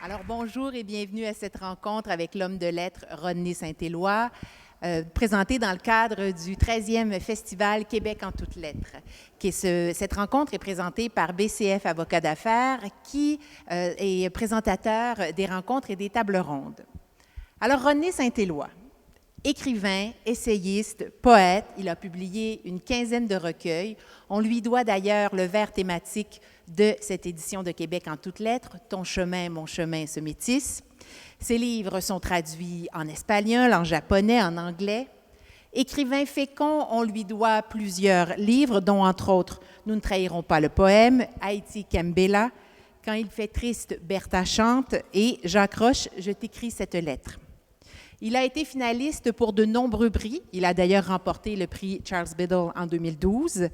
Alors bonjour et bienvenue à cette rencontre avec l'homme de lettres Rodney Saint-Éloi, présentée dans le cadre du 13e Festival Québec en toutes lettres. Cette rencontre est présentée par BCF Avocat d'affaires qui est présentateur des rencontres et des tables rondes. Alors Rodney Saint-Éloi, écrivain, essayiste, poète, il a publié une quinzaine de recueils. On lui doit d'ailleurs le vers thématique de cette édition de Québec en toutes lettres, « Ton chemin, mon chemin se métisse ». Ses livres sont traduits en espagnol, en japonais, en anglais. Écrivain fécond, on lui doit plusieurs livres, dont entre autres « Nous ne trahirons pas le poème »,« Haïti Kambela »,« Quand il fait triste, Bertha chante » et « Jacques Roche, je t'écris cette lettre ». Il a été finaliste pour de nombreux prix. Il a d'ailleurs remporté le prix Charles Biddle en 2012.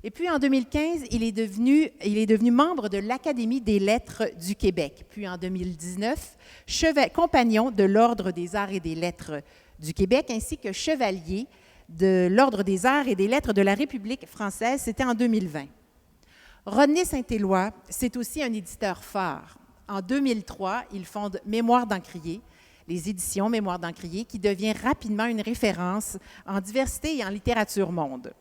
Et puis, en 2015, il est devenu membre de l'Académie des lettres du Québec. Puis, en 2019, compagnon de l'Ordre des arts et des lettres du Québec, ainsi que chevalier de l'Ordre des arts et des lettres de la République française. C'était en 2020. Rodney Saint-Éloi, c'est aussi un éditeur phare. En 2003, il fonde Mémoire d'Encrier, les éditions Mémoire d'Encrier, qui devient rapidement une référence en diversité et en littérature monde.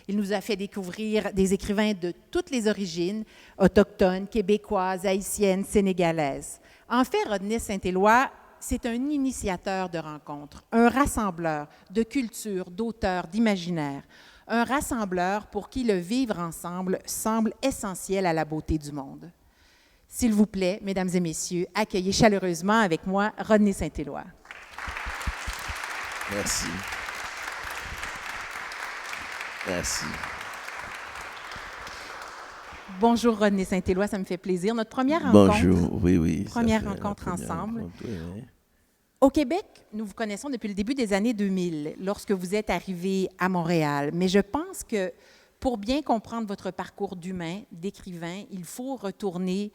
Il nous a fait découvrir des écrivains de toutes les origines, autochtones, québécoises, haïtiennes, sénégalaises. En fait, Rodney Saint-Éloi, c'est un initiateur de rencontres, un rassembleur de culture, d'auteurs, d'imaginaire, un rassembleur pour qui le vivre ensemble semble essentiel à la beauté du monde. S'il vous plaît, mesdames et messieurs, accueillez chaleureusement avec moi Rodney Saint-Éloi. Merci. Merci. Bonjour Rodney Saint-Éloi, ça me fait plaisir. Notre première rencontre. Bonjour, oui. Première rencontre ensemble. Oui. Au Québec, nous vous connaissons depuis le début des années 2000, lorsque vous êtes arrivé à Montréal. Mais je pense que pour bien comprendre votre parcours d'humain, d'écrivain, il faut retourner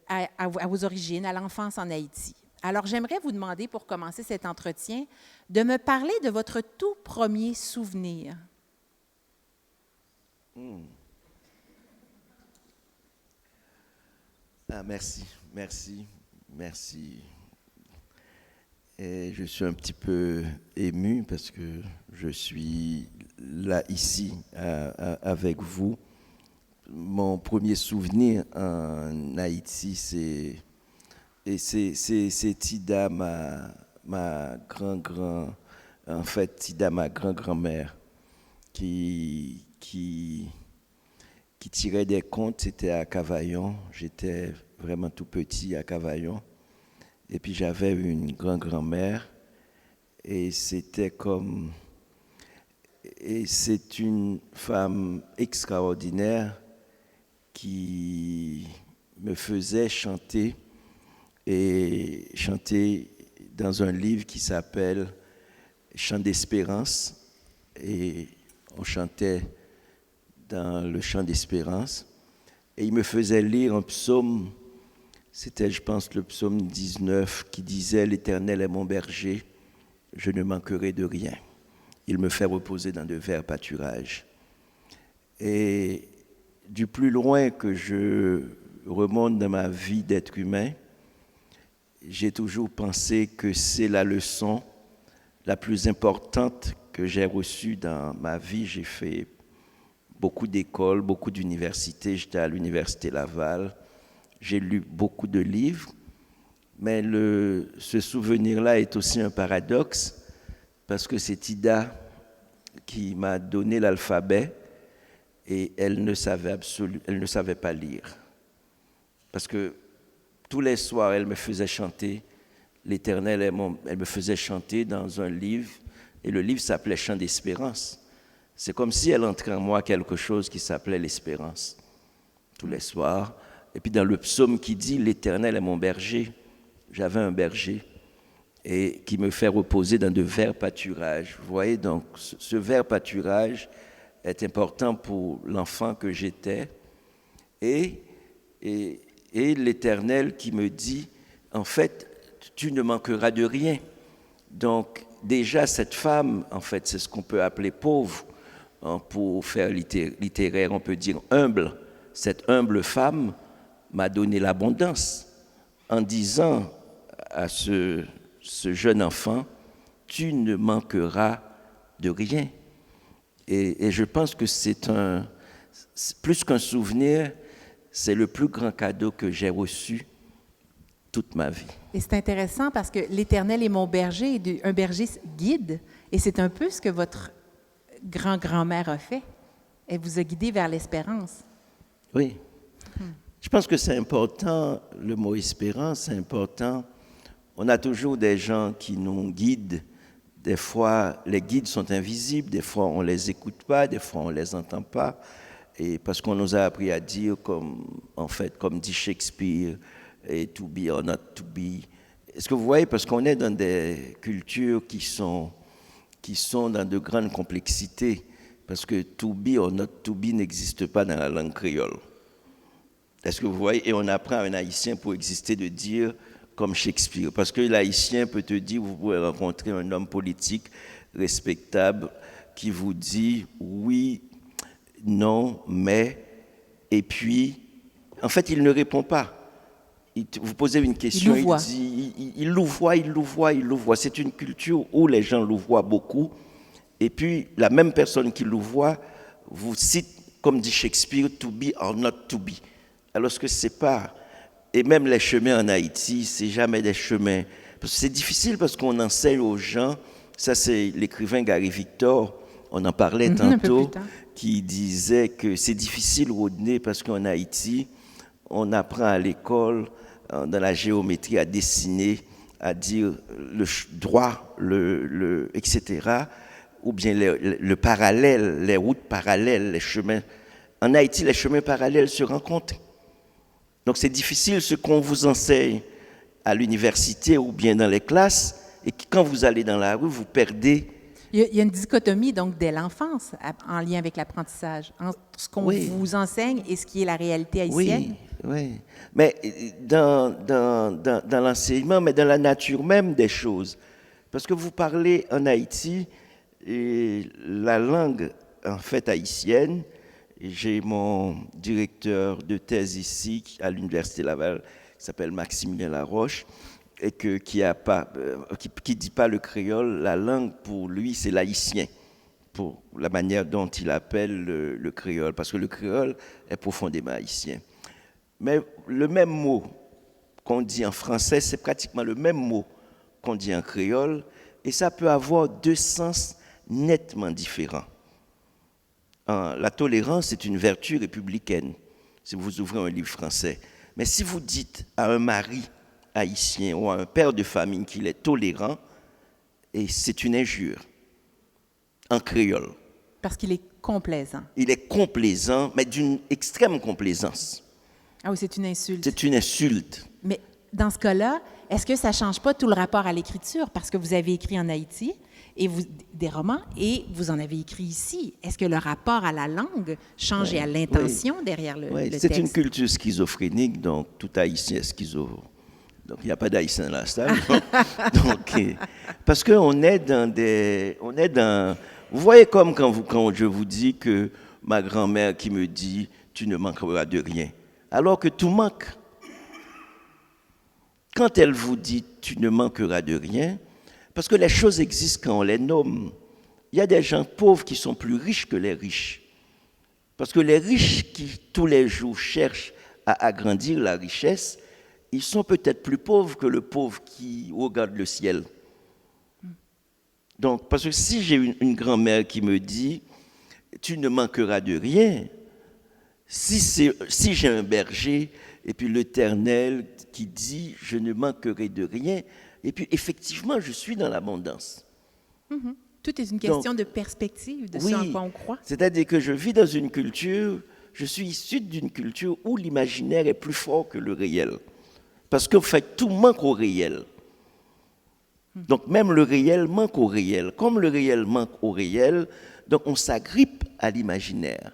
à vos origines, à l'enfance en Haïti. Alors, j'aimerais vous demander, pour commencer cet entretien, de me parler de votre tout premier souvenir. Ah, merci. Et je suis un petit peu ému parce que je suis là, ici, avec vous. Mon premier souvenir en Haïti, c'est Tida, ma grand-grand-mère, qui tirait des contes. C'était à Cavaillon. J'étais vraiment tout petit à Cavaillon. Et puis j'avais une grand-grand-mère et c'est une femme extraordinaire qui me faisait chanter dans un livre qui s'appelle Chant d'espérance, et on chantait dans le Chant d'espérance et il me faisait lire un psaume. C'était, je pense, le psaume 19 qui disait « L'Éternel est mon berger, je ne manquerai de rien. Il me fait reposer dans de verts pâturages. » Et du plus loin que je remonte dans ma vie d'être humain, j'ai toujours pensé que c'est la leçon la plus importante que j'ai reçue dans ma vie. J'ai fait beaucoup d'écoles, beaucoup d'universités. J'étais à l'Université Laval. J'ai lu beaucoup de livres, mais ce souvenir-là est aussi un paradoxe parce que c'est Ida qui m'a donné l'alphabet et elle ne savait pas lire. Parce que tous les soirs, elle me faisait chanter l'Éternel elle me faisait chanter dans un livre, et le livre s'appelait Chant d'espérance. C'est comme si elle entrait en moi quelque chose qui s'appelait l'espérance. Tous les soirs. Et puis dans le psaume qui dit « L'Éternel est mon berger », j'avais un berger et qui me fait reposer dans de verts pâturages. Vous voyez, donc ce vert pâturage est important pour l'enfant que j'étais. Et l'Éternel qui me dit « En fait, tu ne manqueras de rien ». Donc déjà, cette femme, en fait, c'est ce qu'on peut appeler pauvre. Pour faire littéraire, on peut dire humble. Cette humble femme m'a donné l'abondance en disant à ce jeune enfant, tu ne manqueras de rien. Et je pense que c'est plus qu'un souvenir, c'est le plus grand cadeau que j'ai reçu toute ma vie. Et c'est intéressant parce que l'Éternel est mon berger, un berger guide, et c'est un peu ce que votre grand-grand-mère a fait. Elle vous a guidé vers l'espérance. Oui. Je pense que c'est important, le mot espérance, c'est important. On a toujours des gens qui nous guident. Des fois, les guides sont invisibles, des fois, on ne les écoute pas, des fois, on ne les entend pas. Et parce qu'on nous a appris à dire, comme dit Shakespeare, et to be or not to be. Est-ce que vous voyez, parce qu'on est dans des cultures qui sont dans de grandes complexités, parce que to be or not to be n'existe pas dans la langue créole. Est-ce que vous voyez? Et on apprend à un haïtien pour exister de dire comme Shakespeare. Parce que l'haïtien peut te dire, vous pouvez rencontrer un homme politique respectable qui vous dit oui, non, mais, et puis, en fait, il ne répond pas. Vous posez une question, il dit, il louvoie. C'est une culture où les gens louvoient beaucoup. Et puis, la même personne qui louvoie vous cite, comme dit Shakespeare, to be or not to be. Alors que c'est pas... Et même les chemins en Haïti, c'est jamais des chemins... Parce que c'est difficile parce qu'on enseigne aux gens, ça c'est l'écrivain Gary Victor, on en parlait tantôt, qui disait que c'est difficile, Rodney, parce qu'en Haïti, on apprend à l'école, dans la géométrie, à dessiner, à dire le droit, etc., ou bien le parallèle, les routes parallèles, les chemins. En Haïti, les chemins parallèles se rencontrent. Donc c'est difficile ce qu'on vous enseigne à l'université ou bien dans les classes, et quand vous allez dans la rue, vous perdez. Il y a une dichotomie donc dès l'enfance en lien avec l'apprentissage, entre ce qu'on vous enseigne et ce qui est la réalité haïtienne. Oui. Mais dans l'enseignement, mais dans la nature même des choses. Parce que vous parlez en Haïti, et la langue en fait haïtienne. J'ai mon directeur de thèse ici à l'Université Laval, qui s'appelle Maximilien Laroche, et qui dit pas le créole. La langue pour lui, c'est l'haïtien, pour la manière dont il appelle le créole, parce que le créole est profondément haïtien. Mais le même mot qu'on dit en français, c'est pratiquement le même mot qu'on dit en créole, et ça peut avoir deux sens nettement différents. La tolérance est une vertu républicaine, si vous ouvrez un livre français. Mais si vous dites à un mari haïtien ou à un père de famille qu'il est tolérant, et c'est une injure en créole. Parce qu'il est complaisant. Il est complaisant, mais d'une extrême complaisance. Ah oui, c'est une insulte. C'est une insulte. Mais dans ce cas-là, est-ce que ça ne change pas tout le rapport à l'écriture? Parce que vous avez écrit en Haïti des romans et vous en avez écrit ici. Est-ce que le rapport à la langue change et à l'intention derrière le texte? C'est une culture schizophrénique, donc tout haïtien est schizo. Donc il n'y a pas d'haïtien dans la salle. Parce qu'on est dans... Vous voyez comme quand je vous dis que ma grand-mère qui me dit « tu ne manqueras de rien », alors que tout manque. Quand elle vous dit « tu ne manqueras de rien », parce que les choses existent quand on les nomme. Il y a des gens pauvres qui sont plus riches que les riches. Parce que les riches qui, tous les jours, cherchent à agrandir la richesse, ils sont peut-être plus pauvres que le pauvre qui regarde le ciel. Donc, parce que si j'ai une grand-mère qui me dit « tu ne manqueras de rien », si j'ai un berger, et puis l'Éternel qui dit « je ne manquerai de rien », et puis, effectivement, je suis dans l'abondance. Mm-hmm. Tout est une question de perspective, de ce en quoi on croit. C'est-à-dire que je vis dans une culture, je suis issu d'une culture où l'imaginaire est plus fort que le réel. Parce qu'en fait, tout manque au réel. Donc, même le réel manque au réel. Comme le réel manque au réel, donc on s'agrippe à l'imaginaire.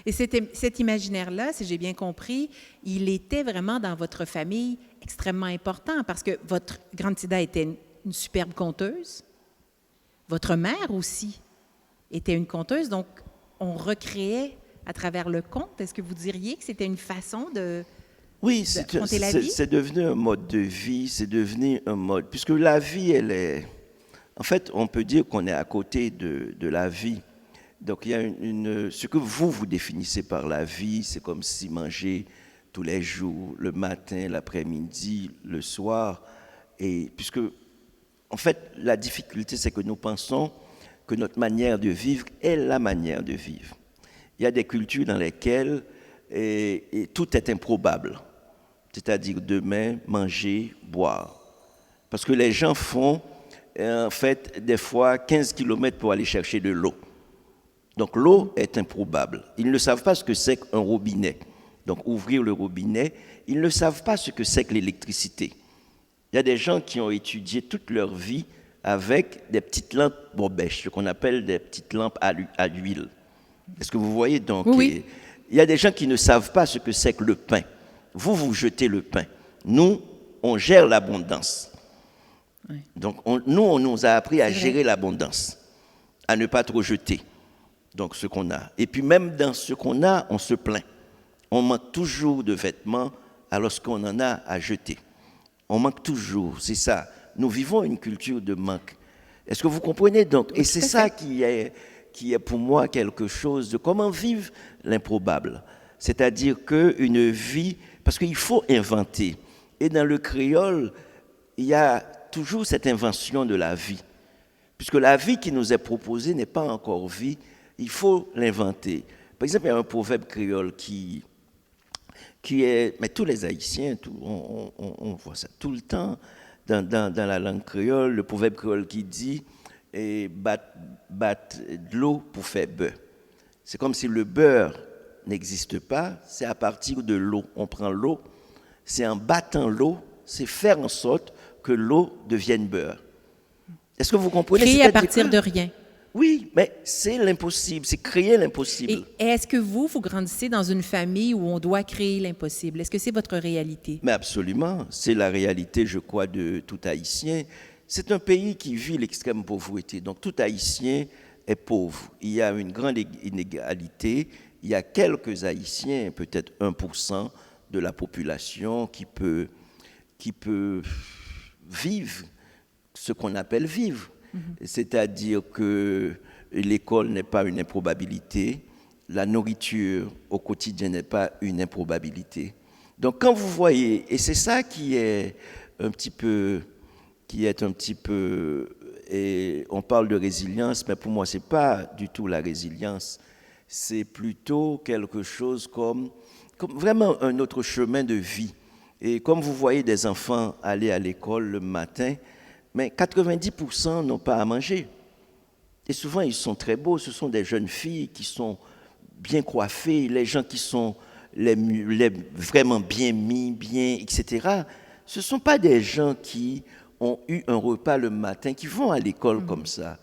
Et cet imaginaire-là, si j'ai bien compris, il était vraiment dans votre famille extrêmement important parce que votre grande Tida était une superbe conteuse. Votre mère aussi était une conteuse, donc on recréait à travers le conte. Est-ce que vous diriez que c'était une façon de Oui, d'affronter la vie? c'est devenu un mode de vie, c'est devenu un mode, puisque la vie, elle est, en fait, on peut dire qu'on est à côté de la vie. Donc il y a ce que vous définissez par la vie, c'est comme si manger tous les jours, le matin, l'après-midi, le soir, et puisque, en fait, la difficulté, c'est que nous pensons que notre manière de vivre est la manière de vivre. Il y a des cultures dans lesquelles et tout est improbable, c'est-à-dire demain, manger, boire. Parce que les gens font, en fait, des fois 15 kilomètres pour aller chercher de l'eau. Donc l'eau est improbable. Ils ne savent pas ce que c'est qu'un robinet. Donc ouvrir le robinet, ils ne savent pas ce que c'est que l'électricité. Il y a des gens qui ont étudié toute leur vie avec des petites lampes bobèches, ce qu'on appelle des petites lampes à l'huile. Est-ce que vous voyez donc? Oui. Il y a des gens qui ne savent pas ce que c'est que le pain. Vous jetez le pain. Nous, on gère l'abondance. Oui. Donc on nous a appris à gérer l'abondance, à ne pas trop jeter. Donc ce qu'on a. Et puis même dans ce qu'on a, on se plaint. On manque toujours de vêtements alors qu'on en a à jeter. On manque toujours, c'est ça. Nous vivons une culture de manque. Est-ce que vous comprenez donc? Et c'est ça qui est pour moi quelque chose de comment vivre l'improbable. C'est-à-dire qu'une vie, parce qu'il faut inventer. Et dans le créole, il y a toujours cette invention de la vie. Puisque la vie qui nous est proposée n'est pas encore vie, il faut l'inventer. Par exemple, il y a un proverbe créole qui est, mais tous les Haïtiens, on voit ça tout le temps dans la langue créole, le proverbe créole qui dit battre de l'eau pour faire beurre. C'est comme si le beurre n'existe pas, c'est à partir de l'eau. On prend l'eau, c'est en battant l'eau, c'est faire en sorte que l'eau devienne beurre. Est-ce que vous comprenez? Créer à partir de rien. Oui, mais c'est l'impossible, c'est créer l'impossible. Et est-ce que vous grandissez dans une famille où on doit créer l'impossible? Est-ce que c'est votre réalité? Mais absolument, c'est la réalité, je crois, de tout Haïtien. C'est un pays qui vit l'extrême pauvreté, donc tout Haïtien est pauvre. Il y a une grande inégalité, il y a quelques Haïtiens, peut-être 1% de la population qui peut vivre ce qu'on appelle vivre. C'est-à-dire que l'école n'est pas une improbabilité, la nourriture au quotidien n'est pas une improbabilité. Donc quand vous voyez, et c'est ça qui est un petit peu, et on parle de résilience, mais pour moi c'est pas du tout la résilience, c'est plutôt quelque chose comme vraiment un autre chemin de vie. Et comme vous voyez des enfants aller à l'école le matin, mais 90% n'ont pas à manger. Et souvent, ils sont très beaux. Ce sont des jeunes filles qui sont bien coiffées, les gens qui sont vraiment bien mis, bien, etc. Ce ne sont pas des gens qui ont eu un repas le matin, qui vont à l'école comme ça.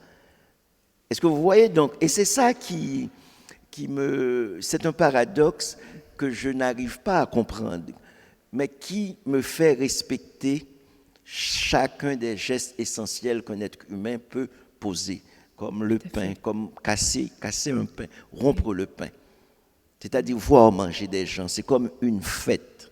Est-ce que vous voyez donc? Et c'est ça c'est un paradoxe que je n'arrive pas à comprendre, mais qui me fait respecter chacun des gestes essentiels qu'un être humain peut poser, comme le pain, comme casser un pain, rompre le pain. C'est-à-dire voir manger des gens, c'est comme une fête.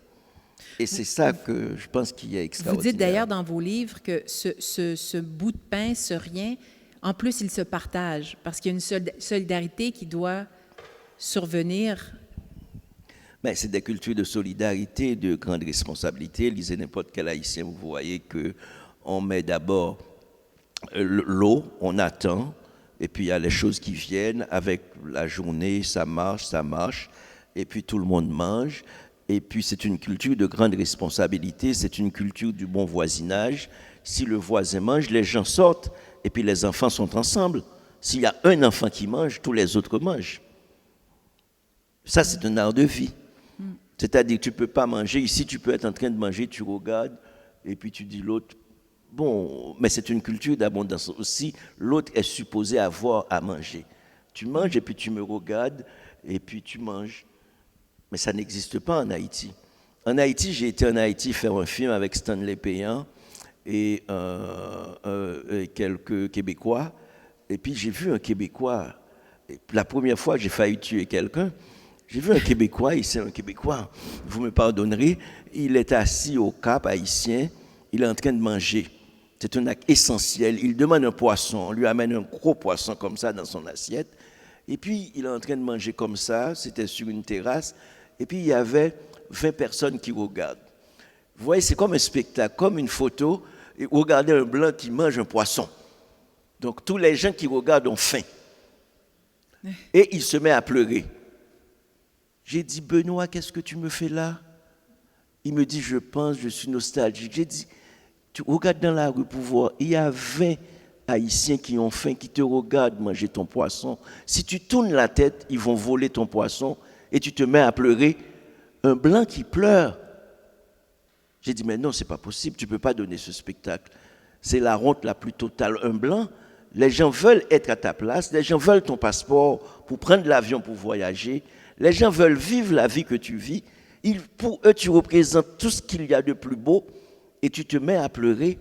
Et c'est ça que je pense qu'il y a extraordinaire. Vous dites d'ailleurs dans vos livres que ce bout de pain, ce rien, en plus, il se partage, parce qu'il y a une solidarité qui doit survenir. Ben, c'est des cultures de solidarité, de grande responsabilité. Lisez n'importe quel Haïtien, vous voyez qu'on met d'abord l'eau, on attend, et puis il y a les choses qui viennent avec la journée, ça marche, et puis tout le monde mange. Et puis c'est une culture de grande responsabilité, c'est une culture du bon voisinage. Si le voisin mange, les gens sortent, et puis les enfants sont ensemble. S'il y a un enfant qui mange, tous les autres mangent. Ça, c'est un art de vie. C'est-à-dire que tu ne peux pas manger. Ici, tu peux être en train de manger, tu regardes, et puis tu dis l'autre, bon, mais c'est une culture d'abondance aussi. L'autre est supposé avoir à manger. Tu manges, et puis tu me regardes, et puis tu manges. Mais ça n'existe pas en Haïti. En Haïti, j'ai été en Haïti faire un film avec Stanley Payan et quelques Québécois. Et puis j'ai vu un Québécois. La première fois, j'ai failli tuer quelqu'un. J'ai vu un Québécois, ici un Québécois, vous me pardonnerez, il est assis au Cap haïtien, il est en train de manger. C'est un acte essentiel. Il demande un poisson, on lui amène un gros poisson comme ça dans son assiette. Et puis, il est en train de manger comme ça, c'était sur une terrasse. Et puis, il y avait 20 personnes qui regardent. Vous voyez, c'est comme un spectacle, comme une photo. Et vous regardez un blanc qui mange un poisson. Donc, tous les gens qui regardent ont faim. Et il se met à pleurer. J'ai dit, Benoît, qu'est-ce que tu me fais là? Il me dit, je pense, je suis nostalgique. J'ai dit, tu regardes dans la rue pour voir, il y a 20 Haïtiens qui ont faim, qui te regardent manger ton poisson. Si tu tournes la tête, ils vont voler ton poisson et tu te mets à pleurer. Un blanc qui pleure. J'ai dit, mais non, ce n'est pas possible, tu ne peux pas donner ce spectacle. C'est la honte la plus totale. Un blanc, les gens veulent être à ta place, les gens veulent ton passeport pour prendre l'avion pour voyager, les gens veulent vivre la vie que tu vis. Pour eux, tu représentes tout ce qu'il y a de plus beau et tu te mets à pleurer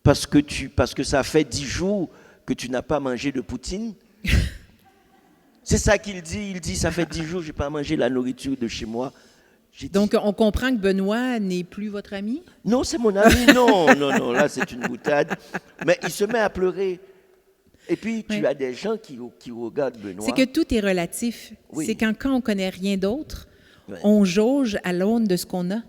parce que ça fait 10 jours que tu n'as pas mangé de poutine. C'est ça qu'il dit. Il dit, ça fait 10 jours que je n'ai pas mangé la nourriture de chez moi. Donc, on comprend que Benoît n'est plus votre ami? Non, c'est mon ami. Non, là, c'est une boutade. Mais il se met à pleurer. Et puis, tu as des gens qui regardent Benoît. C'est que tout est relatif. Oui. C'est quand on ne connaît rien d'autre, on jauge à l'aune de ce qu'on a.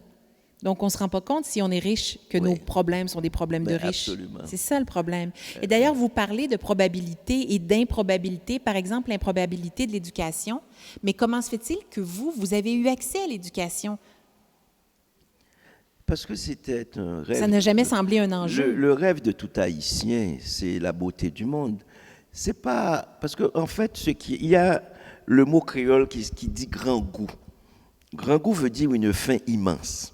Donc, on ne se rend pas compte, si on est riche, que nos problèmes sont des problèmes de riches. Absolument. C'est ça le problème. Et d'ailleurs, vous parlez de probabilité et d'improbabilité, par exemple, l'improbabilité de l'éducation. Mais comment se fait-il que vous avez eu accès à l'éducation? Parce que c'était un rêve. Ça n'a jamais semblé un enjeu. Le rêve de tout Haïtien, c'est la beauté du monde. C'est pas... Parce qu'en fait, il y a le mot créole qui dit grand goût. Grand goût veut dire une faim immense.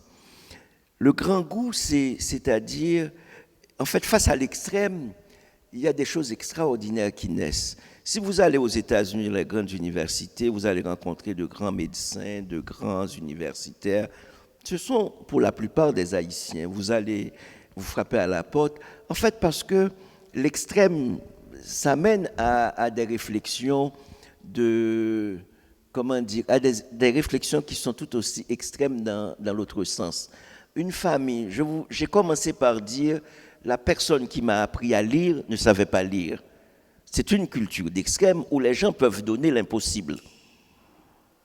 Le grand goût, c'est-à-dire, en fait, face à l'extrême, il y a des choses extraordinaires qui naissent. Si vous allez aux États-Unis, les grandes universités, vous allez rencontrer de grands médecins, de grands universitaires. Ce sont pour la plupart des Haïtiens. Vous allez vous frapper à la porte. En fait, parce que l'extrême, ça mène à des réflexions à des réflexions qui sont tout aussi extrêmes dans l'autre sens. Une famille, j'ai commencé par dire, la personne qui m'a appris à lire ne savait pas lire. C'est une culture d'extrême où les gens peuvent donner l'impossible.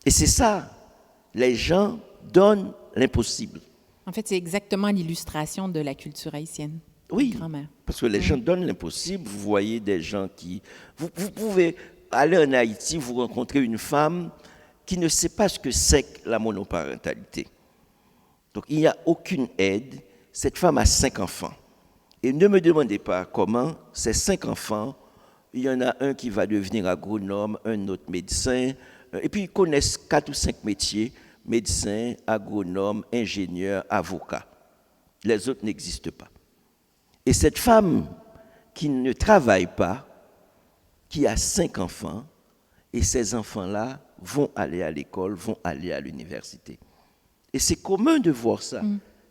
Et c'est ça, les gens donnent l'impossible. En fait, c'est exactement l'illustration de la culture haïtienne. Oui, Grand-mère. parce que les gens donnent l'impossible. Vous voyez des gens qui... Vous pouvez aller en Haïti, vous rencontrez une femme qui ne sait pas ce que c'est que la monoparentalité. Donc, il n'y a aucune aide. Cette femme a 5 enfants. Et ne me demandez pas comment ces 5 enfants, il y en a un qui va devenir agronome, un autre médecin, et puis ils connaissent 4 ou 5 métiers, médecin, agronome, ingénieur, avocat. Les autres n'existent pas. Et cette femme qui ne travaille pas, qui a 5 enfants, et ces enfants-là vont aller à l'école, vont aller à l'université. Et c'est commun de voir ça.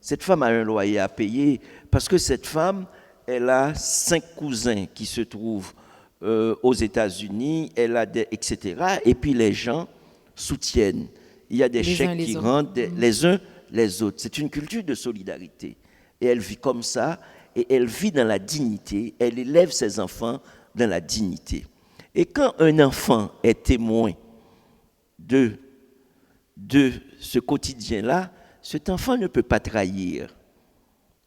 Cette femme a un loyer à payer parce que cette femme, elle a 5 cousins qui se trouvent aux États-Unis, elle a etc. Et puis les gens soutiennent. Il y a des chèques qui rentrent les uns les autres. C'est une culture de solidarité. Et elle vit comme ça, et elle vit dans la dignité, elle élève ses enfants dans la dignité. Et quand un enfant est témoin de ce quotidien-là, cet enfant ne peut pas trahir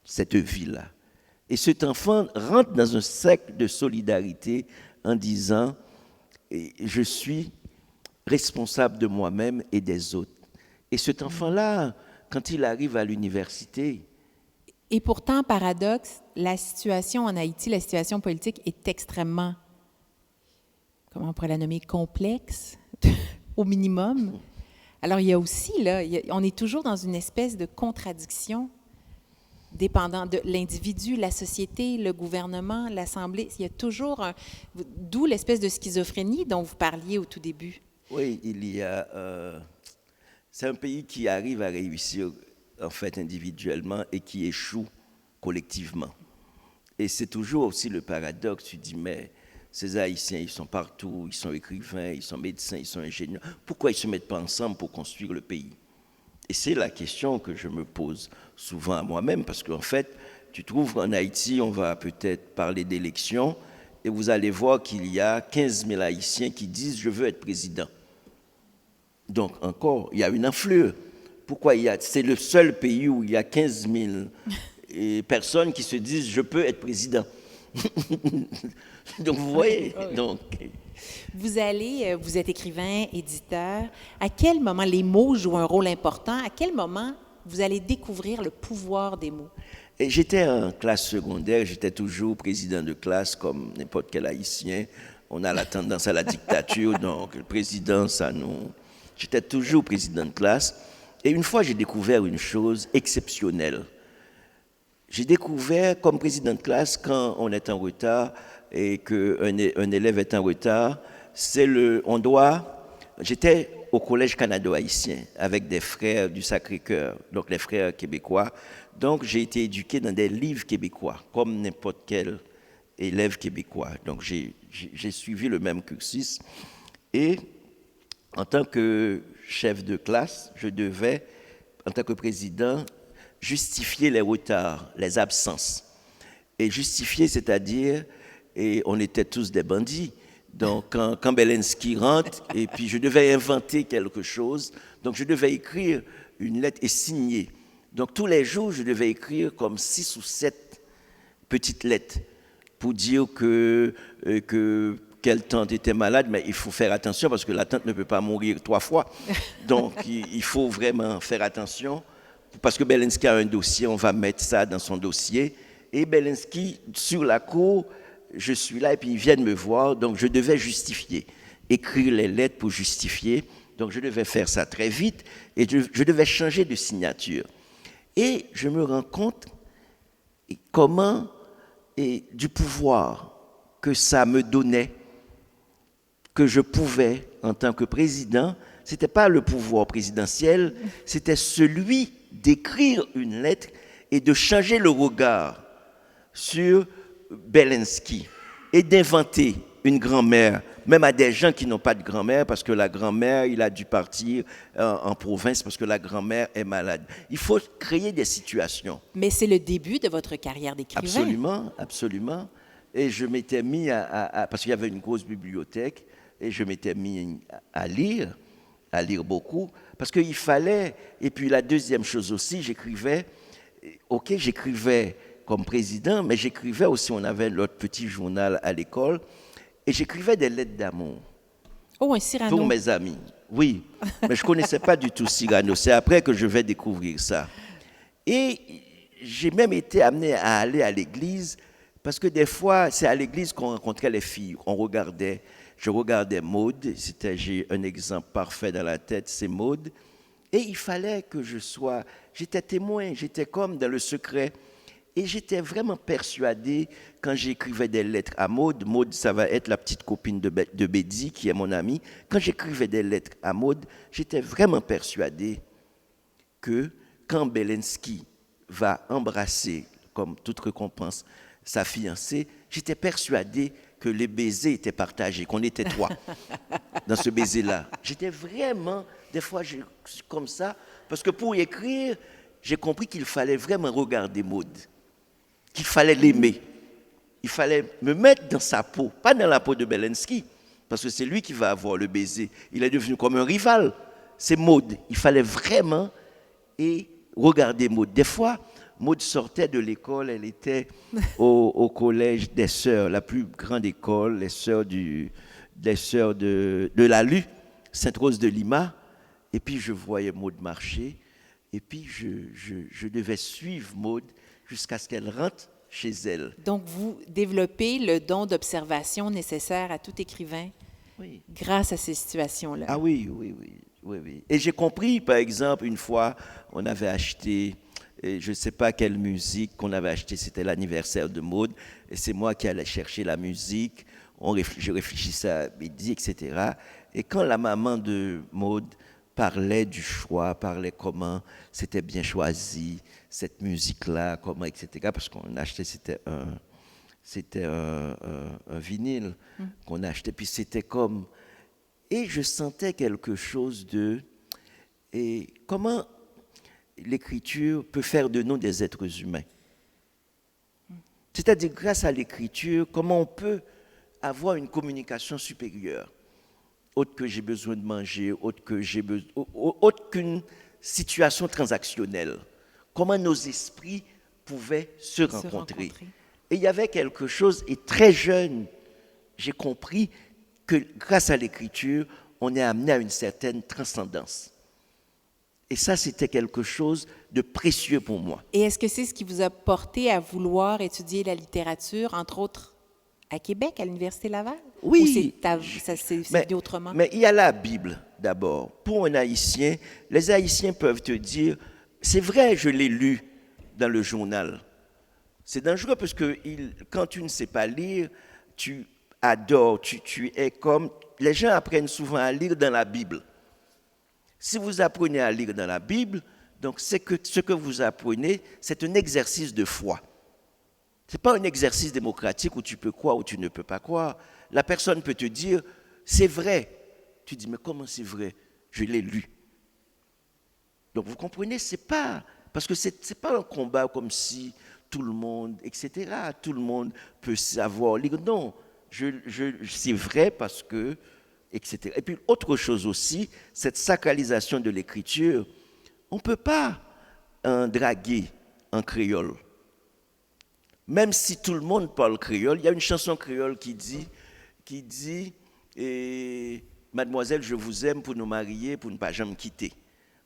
cette vie-là. Et cet enfant rentre dans un cercle de solidarité en disant « je suis responsable de moi-même et des autres ». Et cet enfant-là, quand il arrive à l'université... Et pourtant, paradoxe, la situation en Haïti, la situation politique est extrêmement, comment on pourrait la nommer, complexe, au minimum. Alors, il y a aussi, là, on est toujours dans une espèce de contradiction dépendant de l'individu, la société, le gouvernement, l'Assemblée. Il y a toujours d'où l'espèce de schizophrénie dont vous parliez au tout début. Oui, il y a... c'est un pays qui arrive à réussir, en fait, individuellement et qui échoue collectivement. Et c'est toujours aussi le paradoxe. Tu dis, mais Ces Haïtiens, ils sont partout, ils sont écrivains, ils sont médecins, ils sont ingénieurs. Pourquoi ils ne se mettent pas ensemble pour construire le pays? Et c'est la question que je me pose souvent à moi-même, parce qu'en fait, tu trouves qu'en Haïti, on va peut-être parler d'élections, et vous allez voir qu'il y a 15 000 Haïtiens qui disent « je veux être président ». Donc encore, il y a une influe. Pourquoi c'est le seul pays où il y a 15 000 personnes qui se disent « je peux être président ». Donc vous voyez, Vous êtes écrivain, éditeur. À quel moment les mots jouent un rôle important? À quel moment vous allez découvrir le pouvoir des mots? Et j'étais en classe secondaire, j'étais toujours président de classe comme n'importe quel Haïtien. On a la tendance à la dictature, donc le président, ça nous... J'étais toujours président de classe. Et une fois, j'ai découvert une chose exceptionnelle. J'ai découvert, comme président de classe, quand on est en retard et qu'un élève est en retard, J'étais au collège canado-haïtien avec des frères du Sacré-Cœur, donc les frères québécois. Donc j'ai été éduqué dans des livres québécois, comme n'importe quel élève québécois. Donc j'ai suivi le même cursus. Et en tant que chef de classe, je devais, en tant que président, justifier les retards, les absences. Et justifier, c'est-à-dire, et on était tous des bandits. Donc, quand Belensky rentre, et puis je devais inventer quelque chose, donc je devais écrire une lettre et signer. Donc, tous les jours, je devais écrire comme 6 ou 7 petites lettres pour dire que quelle tante était malade, mais il faut faire attention parce que la tante ne peut pas mourir 3 fois. Donc, il faut vraiment faire attention. Parce que Belensky a un dossier, on va mettre ça dans son dossier. Et Belensky, sur la cour, je suis là et puis ils viennent me voir, donc je devais justifier, écrire les lettres pour justifier. Donc je devais faire ça très vite et je devais changer de signature. Et je me rends compte comment du pouvoir que ça me donnait, que je pouvais, en tant que président, ce n'était pas le pouvoir présidentiel, c'était celui d'écrire une lettre et de changer le regard sur Belensky et d'inventer une grand-mère, même à des gens qui n'ont pas de grand-mère, parce que la grand-mère, il a dû partir en province parce que la grand-mère est malade. Il faut créer des situations. Mais c'est le début de votre carrière d'écrivain. Absolument, absolument. Et je m'étais mis parce qu'il y avait une grosse bibliothèque, et je m'étais mis à lire beaucoup, parce qu'il fallait. Et puis la deuxième chose aussi, j'écrivais comme président, mais j'écrivais aussi, on avait notre petit journal à l'école, et j'écrivais des lettres d'amour. Oh, un Cyrano. Pour mes amis, oui. Mais je ne connaissais pas du tout Cyrano. C'est après que je vais découvrir ça. Et j'ai même été amené à aller à l'église, parce que des fois, c'est à l'église qu'on rencontrait les filles. Je regardais Maude, j'ai un exemple parfait dans la tête, c'est Maude. Et il fallait que j'étais témoin, j'étais comme dans le secret. Et j'étais vraiment persuadé, quand j'écrivais des lettres à Maude, ça va être la petite copine de Bédi, qui est mon amie, quand j'écrivais des lettres à Maude, j'étais vraiment persuadé que quand Belensky va embrasser, comme toute récompense, sa fiancée, j'étais persuadé que les baisers étaient partagés, qu'on était 3 dans ce baiser-là. J'étais vraiment, des fois, comme ça, parce que pour écrire, j'ai compris qu'il fallait vraiment regarder Maude, qu'il fallait l'aimer. Il fallait me mettre dans sa peau, pas dans la peau de Belensky, parce que c'est lui qui va avoir le baiser. Il est devenu comme un rival. C'est Maude. Il fallait vraiment regarder Maude. Des fois, Maude sortait de l'école, elle était au collège des Sœurs, la plus grande école, les Sœurs de l'ALU, Sainte-Rose de Lima. Et puis je voyais Maude marcher, et puis je devais suivre Maude jusqu'à ce qu'elle rentre chez elle. Donc, vous développez le don d'observation nécessaire à tout écrivain grâce à ces situations-là. Ah oui. Et j'ai compris, par exemple, une fois, on avait acheté, je ne sais pas quelle musique qu'on avait acheté, c'était l'anniversaire de Maude, et c'est moi qui allais chercher la musique, je réfléchissais à Bédi, etc. Et quand la maman de Maude parlait du choix, parlait comment c'était bien choisi, cette musique-là, comment, etc. Parce qu'on achetait, c'était C'était un vinyle qu'on achetait. Puis c'était comme... Et je sentais quelque chose de... Et comment l'écriture peut faire de nous des êtres humains. C'est-à-dire, grâce à l'écriture, comment on peut avoir une communication supérieure, autre que j'ai besoin de manger, autre qu'une situation transactionnelle. Comment nos esprits pouvaient se rencontrer. Et il y avait quelque chose, et très jeune, j'ai compris que grâce à l'écriture, on est amené à une certaine transcendance. Et ça, c'était quelque chose de précieux pour moi. Et est-ce que c'est ce qui vous a porté à vouloir étudier la littérature, entre autres, à Québec, à l'Université Laval? Oui. Ou ça s'est venu autrement? Mais il y a la Bible, d'abord. Pour un Haïtien, les Haïtiens peuvent te dire, c'est vrai, je l'ai lu dans le journal. C'est dangereux parce que quand tu ne sais pas lire, tu adores, tu es comme... Les gens apprennent souvent à lire dans la Bible. Si vous apprenez à lire dans la Bible, donc c'est que ce que vous apprenez, c'est un exercice de foi. Ce n'est pas un exercice démocratique où tu peux croire ou tu ne peux pas croire. La personne peut te dire, c'est vrai. Tu dis, mais comment c'est vrai? Je l'ai lu. Donc vous comprenez, c'est pas... Parce que ce n'est pas un combat comme si tout le monde, etc., tout le monde peut savoir lire. Non, c'est vrai parce que... etc. Et puis, autre chose aussi, cette sacralisation de l'écriture, on ne peut pas draguer en créole. Même si tout le monde parle créole, il y a une chanson créole qui dit Mademoiselle, je vous aime pour nous marier, pour ne pas jamais me quitter.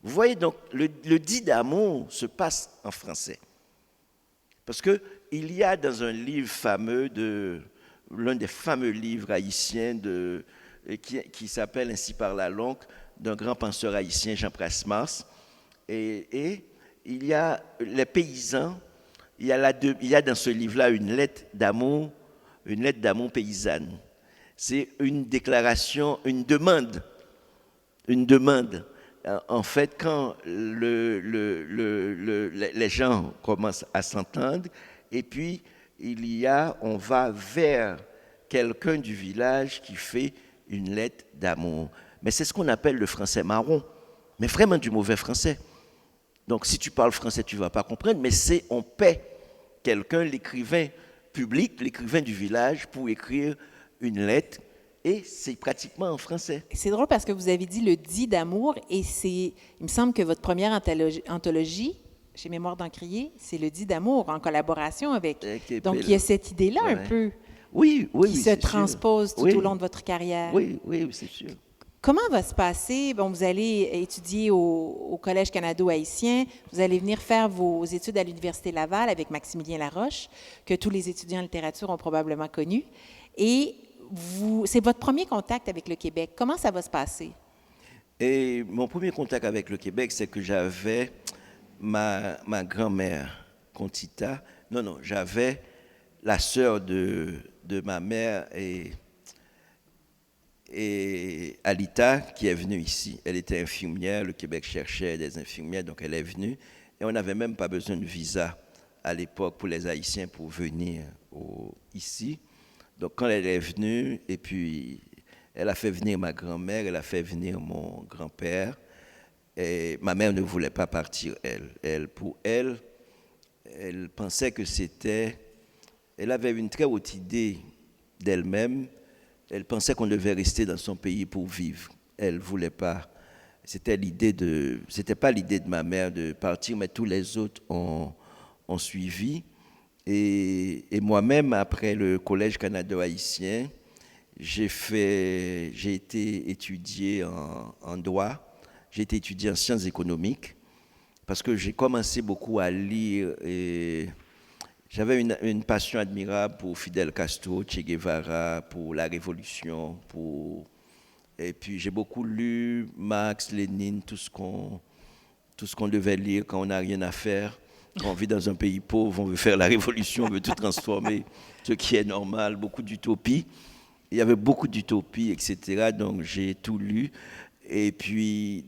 Vous voyez, donc, le dit d'amour se passe en français. Parce qu'il y a dans un livre fameux, l'un des fameux livres haïtiens qui s'appelle Ainsi parle la langue, d'un grand penseur haïtien, Jean Prasmas. Et il y a les paysans, il y a dans ce livre-là une lettre d'amour paysanne. C'est une déclaration, une demande. En fait, quand les gens commencent à s'entendre, et puis on va vers quelqu'un du village qui fait une lettre d'amour. Mais c'est ce qu'on appelle le français marron, mais vraiment du mauvais français. Donc si tu parles français, tu ne vas pas comprendre, mais on paie quelqu'un, l'écrivain public, l'écrivain du village, pour écrire une lettre, et c'est pratiquement en français. C'est drôle parce que vous avez dit le dit d'amour, et il me semble que votre première anthologie, chez Mémoire d'Encrier, c'est le dit d'amour en collaboration avec... Donc il y a cette idée-là un peu. Oui, qui se transpose tout au long de votre carrière. Oui, c'est sûr. Comment va se passer? Bon, vous allez étudier au Collège canado-haïtien, vous allez venir faire vos études à l'Université Laval avec Maximilien Laroche, que tous les étudiants en littérature ont probablement connu. Et c'est votre premier contact avec le Québec. Comment ça va se passer? Et mon premier contact avec le Québec, c'est que j'avais ma grand-mère, Contita. Non, j'avais la sœur de ma mère et Alita qui est venue ici. Elle était infirmière, le Québec cherchait des infirmières, donc elle est venue. Et on n'avait même pas besoin de visa à l'époque pour les Haïtiens pour venir ici. Donc quand elle est venue, et puis elle a fait venir ma grand-mère, elle a fait venir mon grand-père, et ma mère ne voulait pas partir, Pour elle, elle pensait que c'était... Elle avait une très haute idée d'elle-même. Elle pensait qu'on devait rester dans son pays pour vivre. Elle ne voulait pas. C'était pas l'idée de ma mère de partir, mais tous les autres ont suivi. Et moi-même, après le Collège canado-haïtien, j'ai été étudié en droit, j'ai été étudié en sciences économiques, parce que j'ai commencé beaucoup à lire et j'avais une passion admirable pour Fidel Castro, Che Guevara, pour la Révolution, et puis j'ai beaucoup lu Marx, Lénine, tout ce qu'on devait lire quand on n'a rien à faire. Quand on vit dans un pays pauvre, on veut faire la révolution, on veut tout transformer, ce qui est normal, beaucoup d'utopie. Il y avait beaucoup d'utopie, etc. Donc j'ai tout lu. Et puis,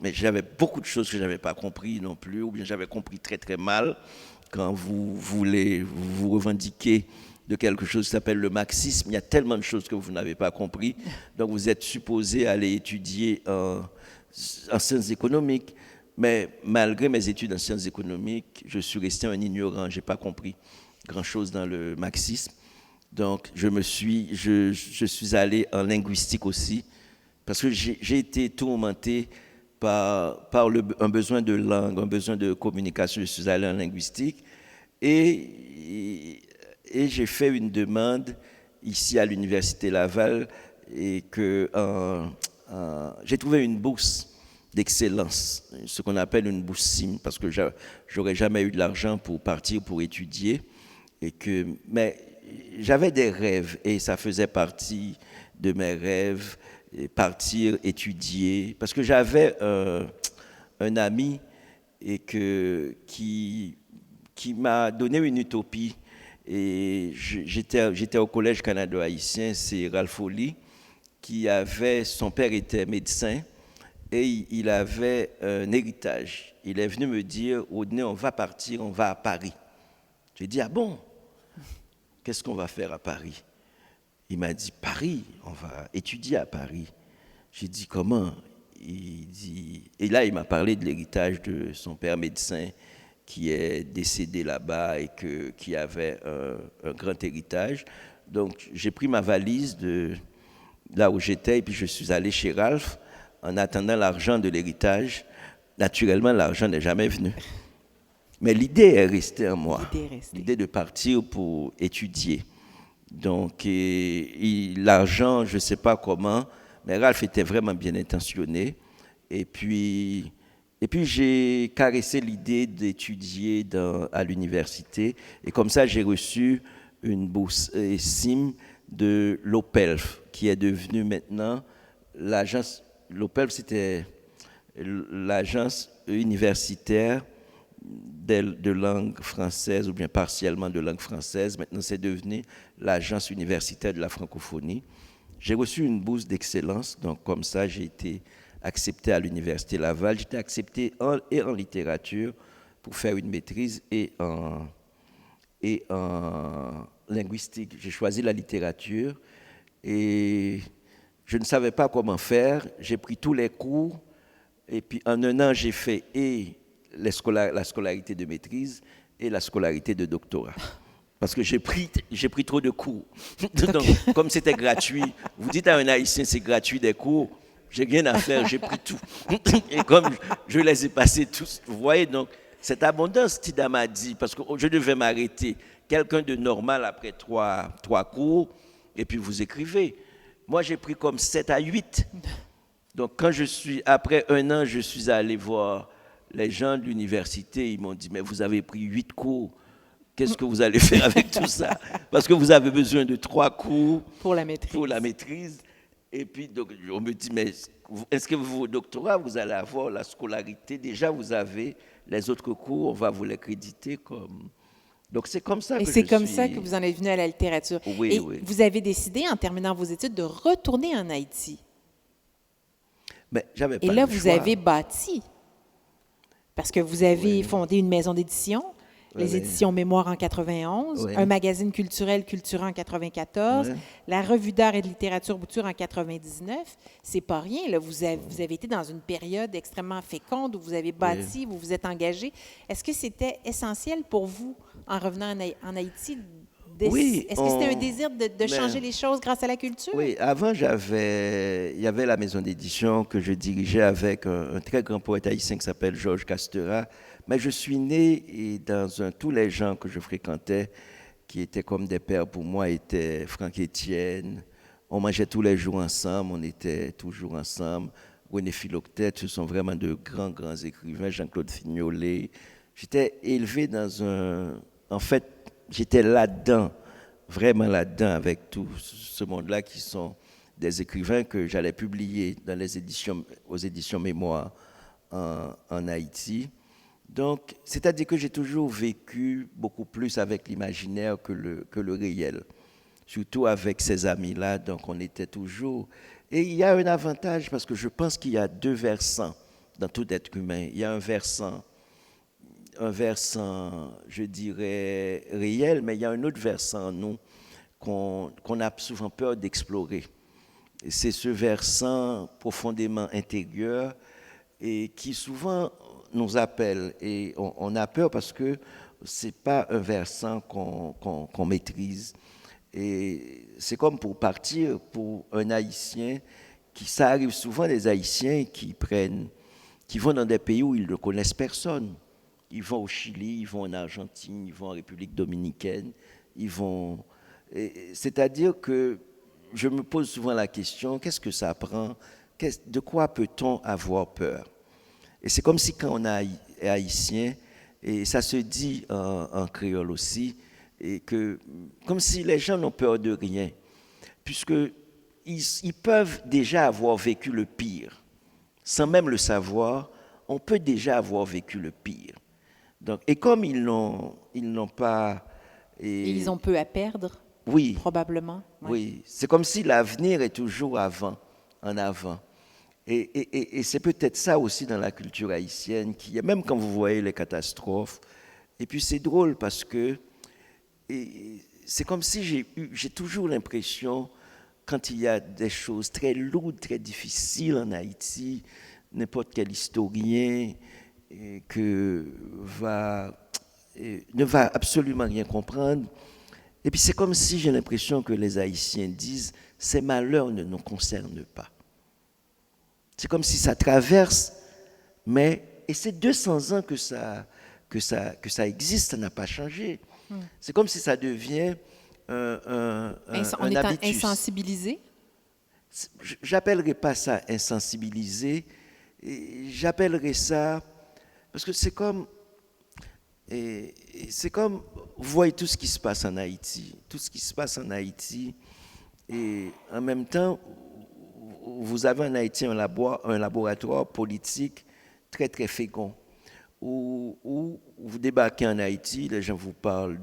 mais j'avais beaucoup de choses que je n'avais pas compris non plus, ou bien j'avais compris très très mal. Quand vous voulez vous revendiquer de quelque chose qui s'appelle le marxisme. Il y a tellement de choses que vous n'avez pas compris. Donc vous êtes supposé aller étudier en sciences économiques. Mais malgré mes études en sciences économiques, je suis resté un ignorant. Je n'ai pas compris grand-chose dans le marxisme. Donc je suis allé en linguistique aussi, parce que j'ai été tourmenté par un besoin de langue, un besoin de communication. Je suis allé en linguistique et j'ai fait une demande ici à l'Université Laval et que j'ai trouvé une bourse d'excellence, ce qu'on appelle une bourse SIM, parce que j'aurais jamais eu de l'argent pour partir pour étudier. Mais j'avais des rêves et ça faisait partie de mes rêves, partir étudier, parce que j'avais un ami qui m'a donné une utopie. Et j'étais au Collège canado-haïtien, c'est Ralph Folly, son père était médecin et il avait un héritage. Il est venu me dire, Rodney, on va partir, on va à Paris. J'ai dit, ah bon? Qu'est-ce qu'on va faire à Paris? Il m'a dit, Paris, on va étudier à Paris. J'ai dit, comment? Et là, il m'a parlé de l'héritage de son père médecin qui est décédé là-bas et qui avait un grand héritage. Donc, j'ai pris ma valise de là où j'étais et puis je suis allé chez Ralph en attendant l'argent de l'héritage. Naturellement, l'argent n'est jamais venu. Mais l'idée est restée en moi, l'idée de partir pour étudier. Donc, l'argent, je ne sais pas comment, mais Ralph était vraiment bien intentionné. Et puis j'ai caressé l'idée d'étudier à l'université. Et comme ça, j'ai reçu une bourse SIM de l'OPELF, qui est devenue maintenant l'agence. L'OPELF, c'était l'agence universitaire de langue française, ou bien partiellement de langue française. Maintenant, c'est devenu l'agence universitaire de la francophonie. J'ai reçu une bourse d'excellence, donc comme ça, j'ai été accepté à l'Université Laval. J'étais accepté en littérature pour faire une maîtrise et en linguistique. J'ai choisi la littérature et je ne savais pas comment faire. J'ai pris tous les cours et puis en un an, j'ai fait la scolarité de maîtrise et la scolarité de doctorat. Parce que j'ai pris trop de cours. Donc, comme c'était gratuit, vous dites à un Haïtien, c'est gratuit des cours, j'ai rien à faire, j'ai pris tout. Et comme je les ai passés tous, vous voyez, donc, cette abondance, Tida m'a dit, parce que je devais m'arrêter, quelqu'un de normal après trois cours, et puis vous écrivez. Moi, j'ai pris comme 7 à 8. Donc, après un an, je suis allé voir les gens de l'université, ils m'ont dit, mais vous avez pris 8 cours. Qu'est-ce que vous allez faire avec tout ça? Parce que vous avez besoin de 3 cours pour la maîtrise. Et puis, donc, on me dit, mais est-ce que vos doctorats, vous allez avoir la scolarité? Déjà, vous avez les autres cours, on va vous les créditer comme... Donc, c'est comme ça que ça que vous en êtes venu à la littérature. Oui, et oui. Vous avez décidé, en terminant vos études, de retourner en Haïti. Mais j'avais pas Et là, le vous choix. avez bâti. Parce que vous avez fondé une maison d'édition, les éditions Mémoire en 91, un magazine culturel Cultura en 94, la revue d'art et de littérature Bouture en 99. C'est pas rien, là. Vous avez été dans une période extrêmement féconde où vous avez bâti, vous vous êtes engagé. Est-ce que c'était essentiel pour vous, en revenant en Haïti, est-ce que c'était un désir de changer les choses grâce à la culture? Oui, avant, il y avait la maison d'édition que je dirigeais avec un très grand poète haïtien qui s'appelle Georges Castera. Mais je suis né et tous les gens que je fréquentais, qui étaient comme des pères pour moi, étaient Franck Etienne. On mangeait tous les jours ensemble, on était toujours ensemble. René Philoctète, ce sont vraiment de grands écrivains. Jean-Claude Fignolet. J'étais élevé en fait, j'étais là-dedans, vraiment là-dedans, avec tout ce monde-là qui sont des écrivains que j'allais publier aux éditions Mémoire en Haïti. Donc, c'est-à-dire que j'ai toujours vécu beaucoup plus avec l'imaginaire que le réel, surtout avec ces amis-là. Donc, on était toujours... Et il y a un avantage, parce que je pense qu'il y a 2 versants dans tout être humain. Il y a un versant un versant, je dirais, réel, mais il y a un autre versant en nous qu'on a souvent peur d'explorer. Et c'est ce versant profondément intérieur et qui souvent nous appelle. Et on a peur parce que ce n'est pas un versant qu'on maîtrise. Et c'est comme pour partir pour un Haïtien, ça arrive souvent des Haïtiens qui vont dans des pays où ils ne connaissent personne. Ils vont au Chili, ils vont en Argentine, ils vont en République dominicaine, c'est-à-dire que je me pose souvent la question, qu'est-ce que ça prend? De quoi peut-on avoir peur? Et c'est comme si quand on est haïtien, et ça se dit en créole aussi, et comme si les gens n'ont peur de rien, puisqu'ils peuvent déjà avoir vécu le pire. Sans même le savoir, on peut déjà avoir vécu le pire. Donc, et comme ils n'ont pas... Et ils ont peu à perdre, oui, probablement. Ouais. Oui, c'est comme si l'avenir est toujours en avant. Et c'est peut-être ça aussi dans la culture haïtienne, même quand vous voyez les catastrophes. Et puis c'est drôle parce que c'est comme si j'ai toujours l'impression, quand il y a des choses très lourdes, très difficiles en Haïti, n'importe quel historien ne va absolument rien comprendre. Et puis c'est comme si j'ai l'impression que les Haïtiens disent « ces malheurs ne nous concernent pas ». C'est comme si ça traverse, et c'est 200 ans que ça existe, ça n'a pas changé. C'est comme si ça devient un on est habitus. insensibilisé? J'appellerais pas ça insensibilisé, j'appellerais ça, parce que c'est comme, vous voyez tout ce qui se passe en Haïti, et en même temps, vous avez en Haïti un laboratoire politique très, très fécond, où vous débarquez en Haïti, les gens vous parlent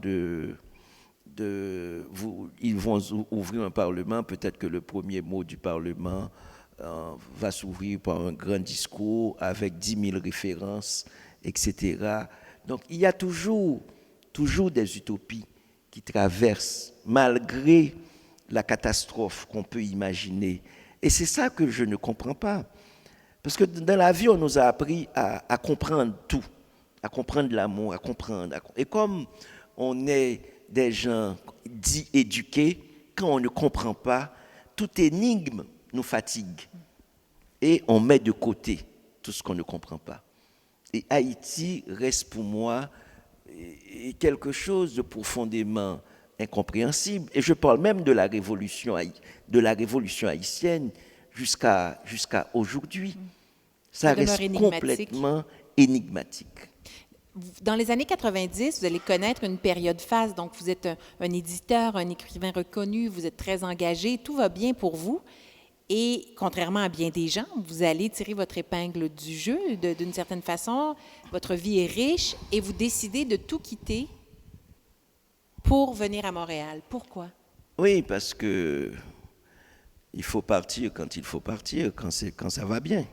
ils vont ouvrir un parlement, peut-être que le premier mot du parlement va s'ouvrir par un grand discours avec 10 000 références, etc. Donc, il y a toujours des utopies qui traversent, malgré la catastrophe qu'on peut imaginer. Et c'est ça que je ne comprends pas. Parce que dans la vie, on nous a appris à comprendre tout, à comprendre l'amour, à comprendre. Et comme on est des gens dits éduqués, quand on ne comprend pas, toute énigme nous fatigue. Et on met de côté tout ce qu'on ne comprend pas. Et Haïti reste pour moi quelque chose de profondément incompréhensible. Et je parle même de la révolution haïtienne jusqu'à aujourd'hui. Ça reste complètement énigmatique. Dans les années 90, vous allez connaître une période phase. Donc, vous êtes un éditeur, un écrivain reconnu, vous êtes très engagé, tout va bien pour vous. Et contrairement à bien des gens, vous allez tirer votre épingle du jeu d'une certaine façon. Votre vie est riche et vous décidez de tout quitter pour venir à Montréal. Pourquoi? Oui, parce que il faut partir quand il faut partir, quand ça va bien.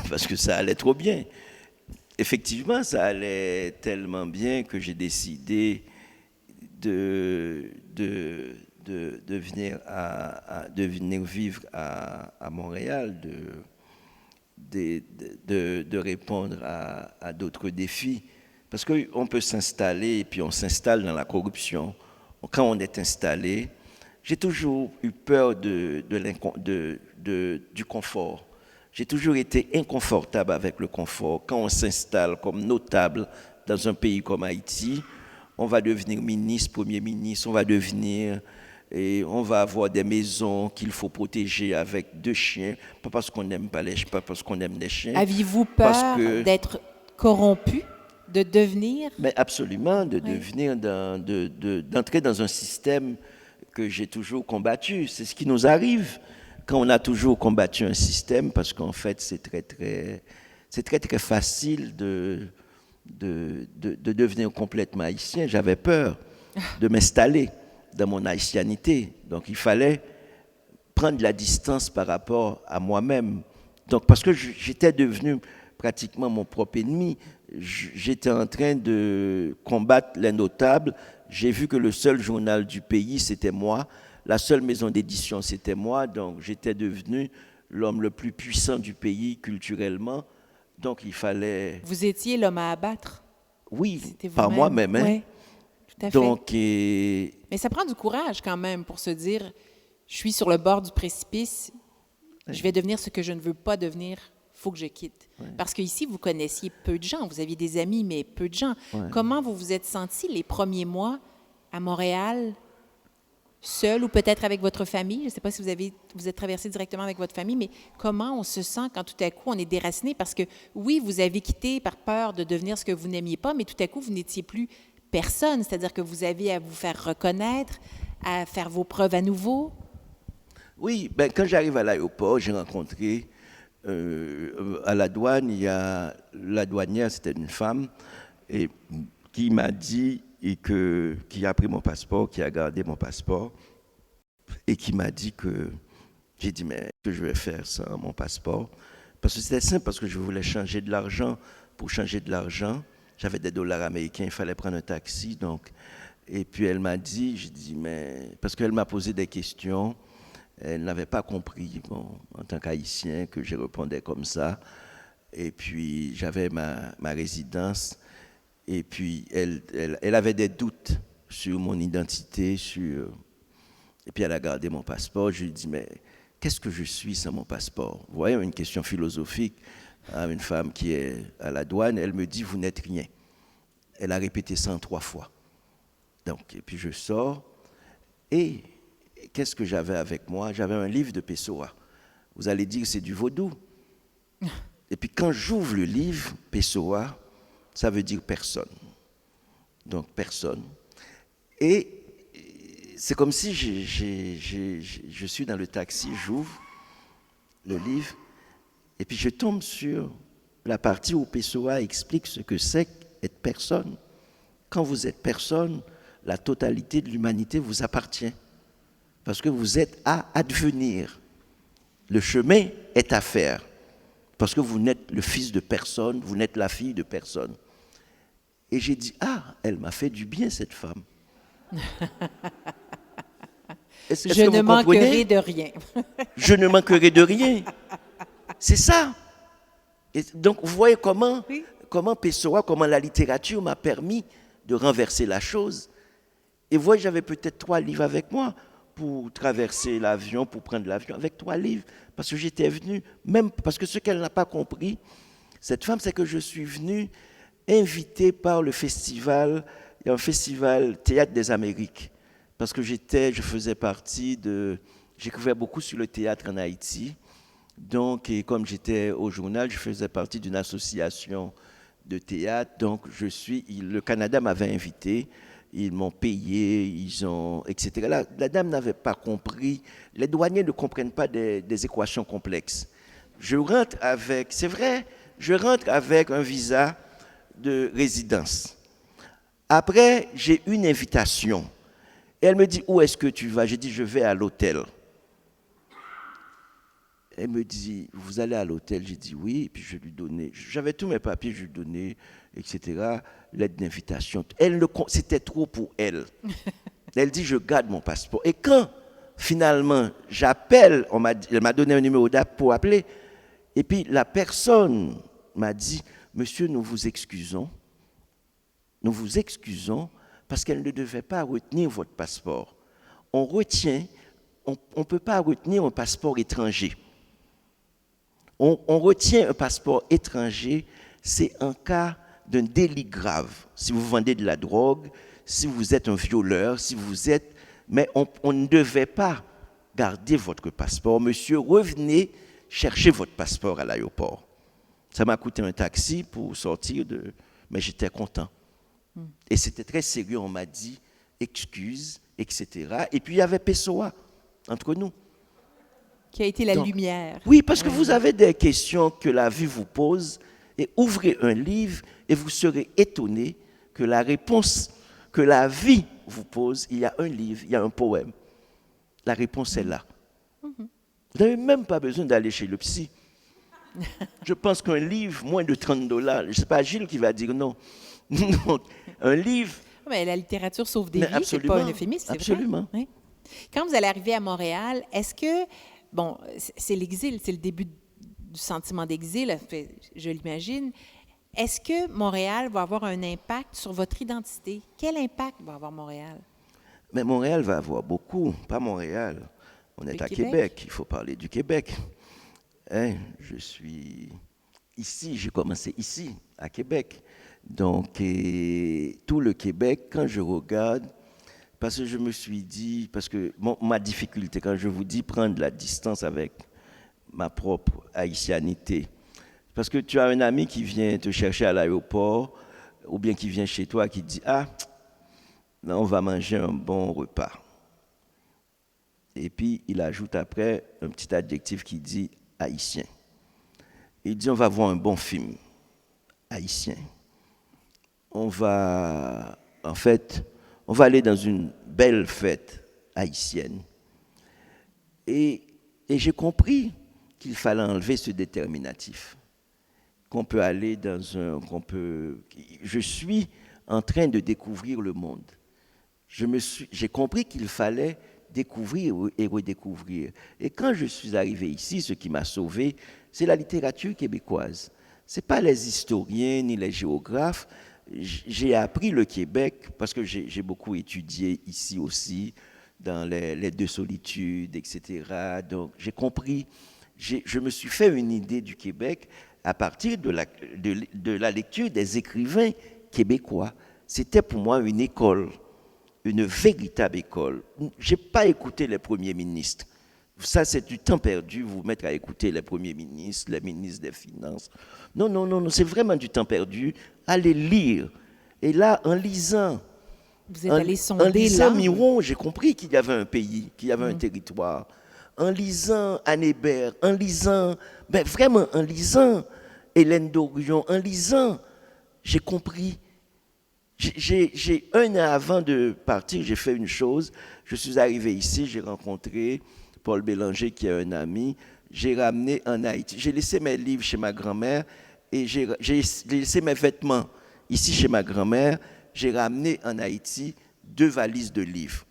Parce que ça allait trop bien. Effectivement, ça allait tellement bien que j'ai décidé de venir vivre à Montréal, de répondre à d'autres défis. Parce qu'on peut s'installer, et puis on s'installe dans la corruption. Quand on est installé, j'ai toujours eu peur du confort. J'ai toujours été inconfortable avec le confort. Quand on s'installe comme notable dans un pays comme Haïti, on va devenir ministre, premier ministre, on va avoir des maisons qu'il faut protéger avec 2 chiens, pas parce qu'on n'aime pas les chiens, pas parce qu'on aime les chiens. Aviez-vous peur d'être corrompu, de devenir? Mais absolument, d'entrer dans un système que j'ai toujours combattu. C'est ce qui nous arrive quand on a toujours combattu un système, parce qu'en fait, c'est très, très facile de devenir complètement haïtien. J'avais peur de m'installer dans mon haïtianité. Donc, il fallait prendre la distance par rapport à moi-même. Donc, parce que j'étais devenu pratiquement mon propre ennemi. j'étais en train de combattre les notables. J'ai vu que le seul journal du pays, c'était moi. La seule maison d'édition, c'était moi. Donc, j'étais devenu l'homme le plus puissant du pays culturellement. Donc, il fallait... Vous étiez l'homme à abattre. Oui, C'était par vous-même. moi-même. Hein? Oui, tout à fait. Donc, Mais ça prend du courage quand même pour se dire, je suis sur le bord du précipice, je vais devenir ce que je ne veux pas devenir, il faut que je quitte. Parce qu'ici, vous connaissiez peu de gens, vous aviez des amis, mais peu de gens. Comment vous vous êtes senti les premiers mois à Montréal, seul ou peut-être avec votre famille? Je ne sais pas si vous êtes traversé directement avec votre famille, mais comment on se sent quand tout à coup on est déraciné? Parce que oui, vous avez quitté par peur de devenir ce que vous n'aimiez pas, mais tout à coup, vous n'étiez plus personne, c'est-à-dire que vous aviez à vous faire reconnaître, à faire vos preuves à nouveau. oui, ben, quand j'arrive à l'aéroport, j'ai rencontré à la douane, il y a la douanière, c'était une femme, et qui m'a dit, qui a pris mon passeport, qui a gardé mon passeport, et qui m'a dit que, j'ai dit, mais que je vais faire sans mon passeport? Parce que c'était simple, parce que je voulais changer de l'argent. Pour changer de l'argent, j'avais des dollars américains, il fallait prendre un taxi, donc. Et puis elle m'a dit, j'ai dit, mais, parce qu'elle m'a posé des questions, elle n'avait pas compris, bon, en tant qu'Haïtien, que je répondais comme ça. Et puis j'avais ma résidence. Et puis, elle avait des doutes sur mon identité, et puis elle a gardé mon passeport. Je lui ai dit, mais qu'est-ce que je suis sans mon passeport? Vous voyez, une question philosophique à une femme qui est à la douane. Elle me dit, vous n'êtes rien. Elle a répété ça 3 fois. Donc, et puis je sors, et qu'est-ce que j'avais avec moi? J'avais un livre de Pessoa. Vous allez dire, c'est du vaudou. Et puis quand j'ouvre le livre, Pessoa, ça veut dire personne. Donc, personne. Et c'est comme si je suis dans le taxi, j'ouvre le livre, et puis je tombe sur la partie où Pessoa explique ce que c'est être personne. Quand vous êtes personne, la totalité de l'humanité vous appartient. Parce que vous êtes à advenir. Le chemin est à faire. Parce que vous n'êtes le fils de personne, vous n'êtes la fille de personne. Et j'ai dit, elle m'a fait du bien, cette femme. Je ne manquerai de rien. Je ne manquerai de rien. C'est ça. Et donc, vous voyez comment Pessoa, comment la littérature m'a permis de renverser la chose. Et vous voyez, j'avais peut-être 3 livres avec moi pour traverser l'avion, pour prendre l'avion, avec 3 livres. Parce que j'étais venu, même parce que ce qu'elle n'a pas compris, cette femme, c'est que je suis venu invité par le festival, il y a un festival Théâtre des Amériques, parce que je faisais partie j'écrivais beaucoup sur le théâtre en Haïti, donc, et comme j'étais au journal, je faisais partie d'une association de théâtre, donc le Canada m'avait invité, ils m'ont payé, etc. La dame n'avait pas compris, les douaniers ne comprennent pas des équations complexes. Je rentre avec un visa de résidence. Après, j'ai une invitation. Et elle me dit, où est-ce que tu vas? J'ai dit, je vais à l'hôtel. Elle me dit, vous allez à l'hôtel? J'ai dit oui. Et puis je lui donnais, j'avais tous mes papiers, je lui donnais, etc. L'aide d'invitation. C'était trop pour elle. Elle dit, je garde mon passeport. Et quand, finalement, j'appelle, elle m'a donné un numéro d'app pour appeler. Et puis la personne m'a dit, monsieur, nous vous excusons parce qu'elle ne devait pas retenir votre passeport. On ne peut pas retenir un passeport étranger. On retient un passeport étranger, c'est en cas d'un délit grave. Si vous vendez de la drogue, si vous êtes un violeur, mais on ne devait pas garder votre passeport. Monsieur, revenez chercher votre passeport à l'aéroport. Ça m'a coûté un taxi pour sortir mais j'étais content. Et c'était très sérieux, on m'a dit, excuse, etc. Et puis il y avait Pessoa entre nous. Qui a été la lumière. Oui, parce que vous avez des questions que la vie vous pose, et ouvrez un livre et vous serez étonné que la réponse que la vie vous pose, il y a un livre, il y a un poème. La réponse est là. Vous n'avez même pas besoin d'aller chez le psy. Je pense qu'un livre, moins de $30, ce n'est pas Gilles qui va dire non. Non, un livre... Mais la littérature sauve des Mais vies, c'est pas un euphémisme, c'est absolument. vrai. Oui. Quand vous allez arriver à Montréal, est-ce que, bon, c'est l'exil, c'est le début du sentiment d'exil, je l'imagine. Est-ce que Montréal va avoir un impact sur votre identité? Quel impact va avoir Montréal? Mais Montréal va avoir beaucoup, pas Montréal. On est à Québec, il faut parler du Québec. Hein, je suis ici, j'ai commencé ici, à Québec. Donc, tout le Québec, quand je regarde, parce que je me suis dit, parce que ma difficulté, quand je vous dis prendre la distance avec ma propre haïtianité, parce que tu as un ami qui vient te chercher à l'aéroport, ou bien qui vient chez toi, qui dit « Ah, là, on va manger un bon repas ». Et puis, il ajoute après un petit adjectif qui dit « haïtien ». Il dit « On va voir un bon film haïtien ». On va aller dans une belle fête haïtienne. Et j'ai compris qu'il fallait enlever ce déterminatif. Qu'on peut aller je suis en train de découvrir le monde. J'ai compris qu'il fallait découvrir et redécouvrir. Et quand je suis arrivé ici, ce qui m'a sauvé, c'est la littérature québécoise. Ce n'est pas les historiens ni les géographes. J'ai appris le Québec parce que j'ai beaucoup étudié ici aussi, dans les deux solitudes, etc. Donc j'ai compris, je me suis fait une idée du Québec à partir de la lecture des écrivains québécois. C'était pour moi une école, une véritable école. Je n'ai pas écouté les premiers ministres. Ça, c'est du temps perdu, vous mettre à écouter les premiers ministres, les ministres des Finances. Non, c'est vraiment du temps perdu. Allez lire. Et là, en lisant, vous êtes allé sonder en lisant là. Miron, j'ai compris qu'il y avait un pays, qu'il y avait un territoire. En lisant Anne Hébert, vraiment en lisant Hélène Dorion, en lisant, j'ai compris. Un an avant de partir, j'ai fait une chose. Je suis arrivé ici, j'ai rencontré Paul Bélanger, qui est un ami. J'ai ramené en Haïti. J'ai laissé mes livres chez ma grand-mère et j'ai laissé mes vêtements ici chez ma grand-mère. J'ai ramené en Haïti 2 valises de livres.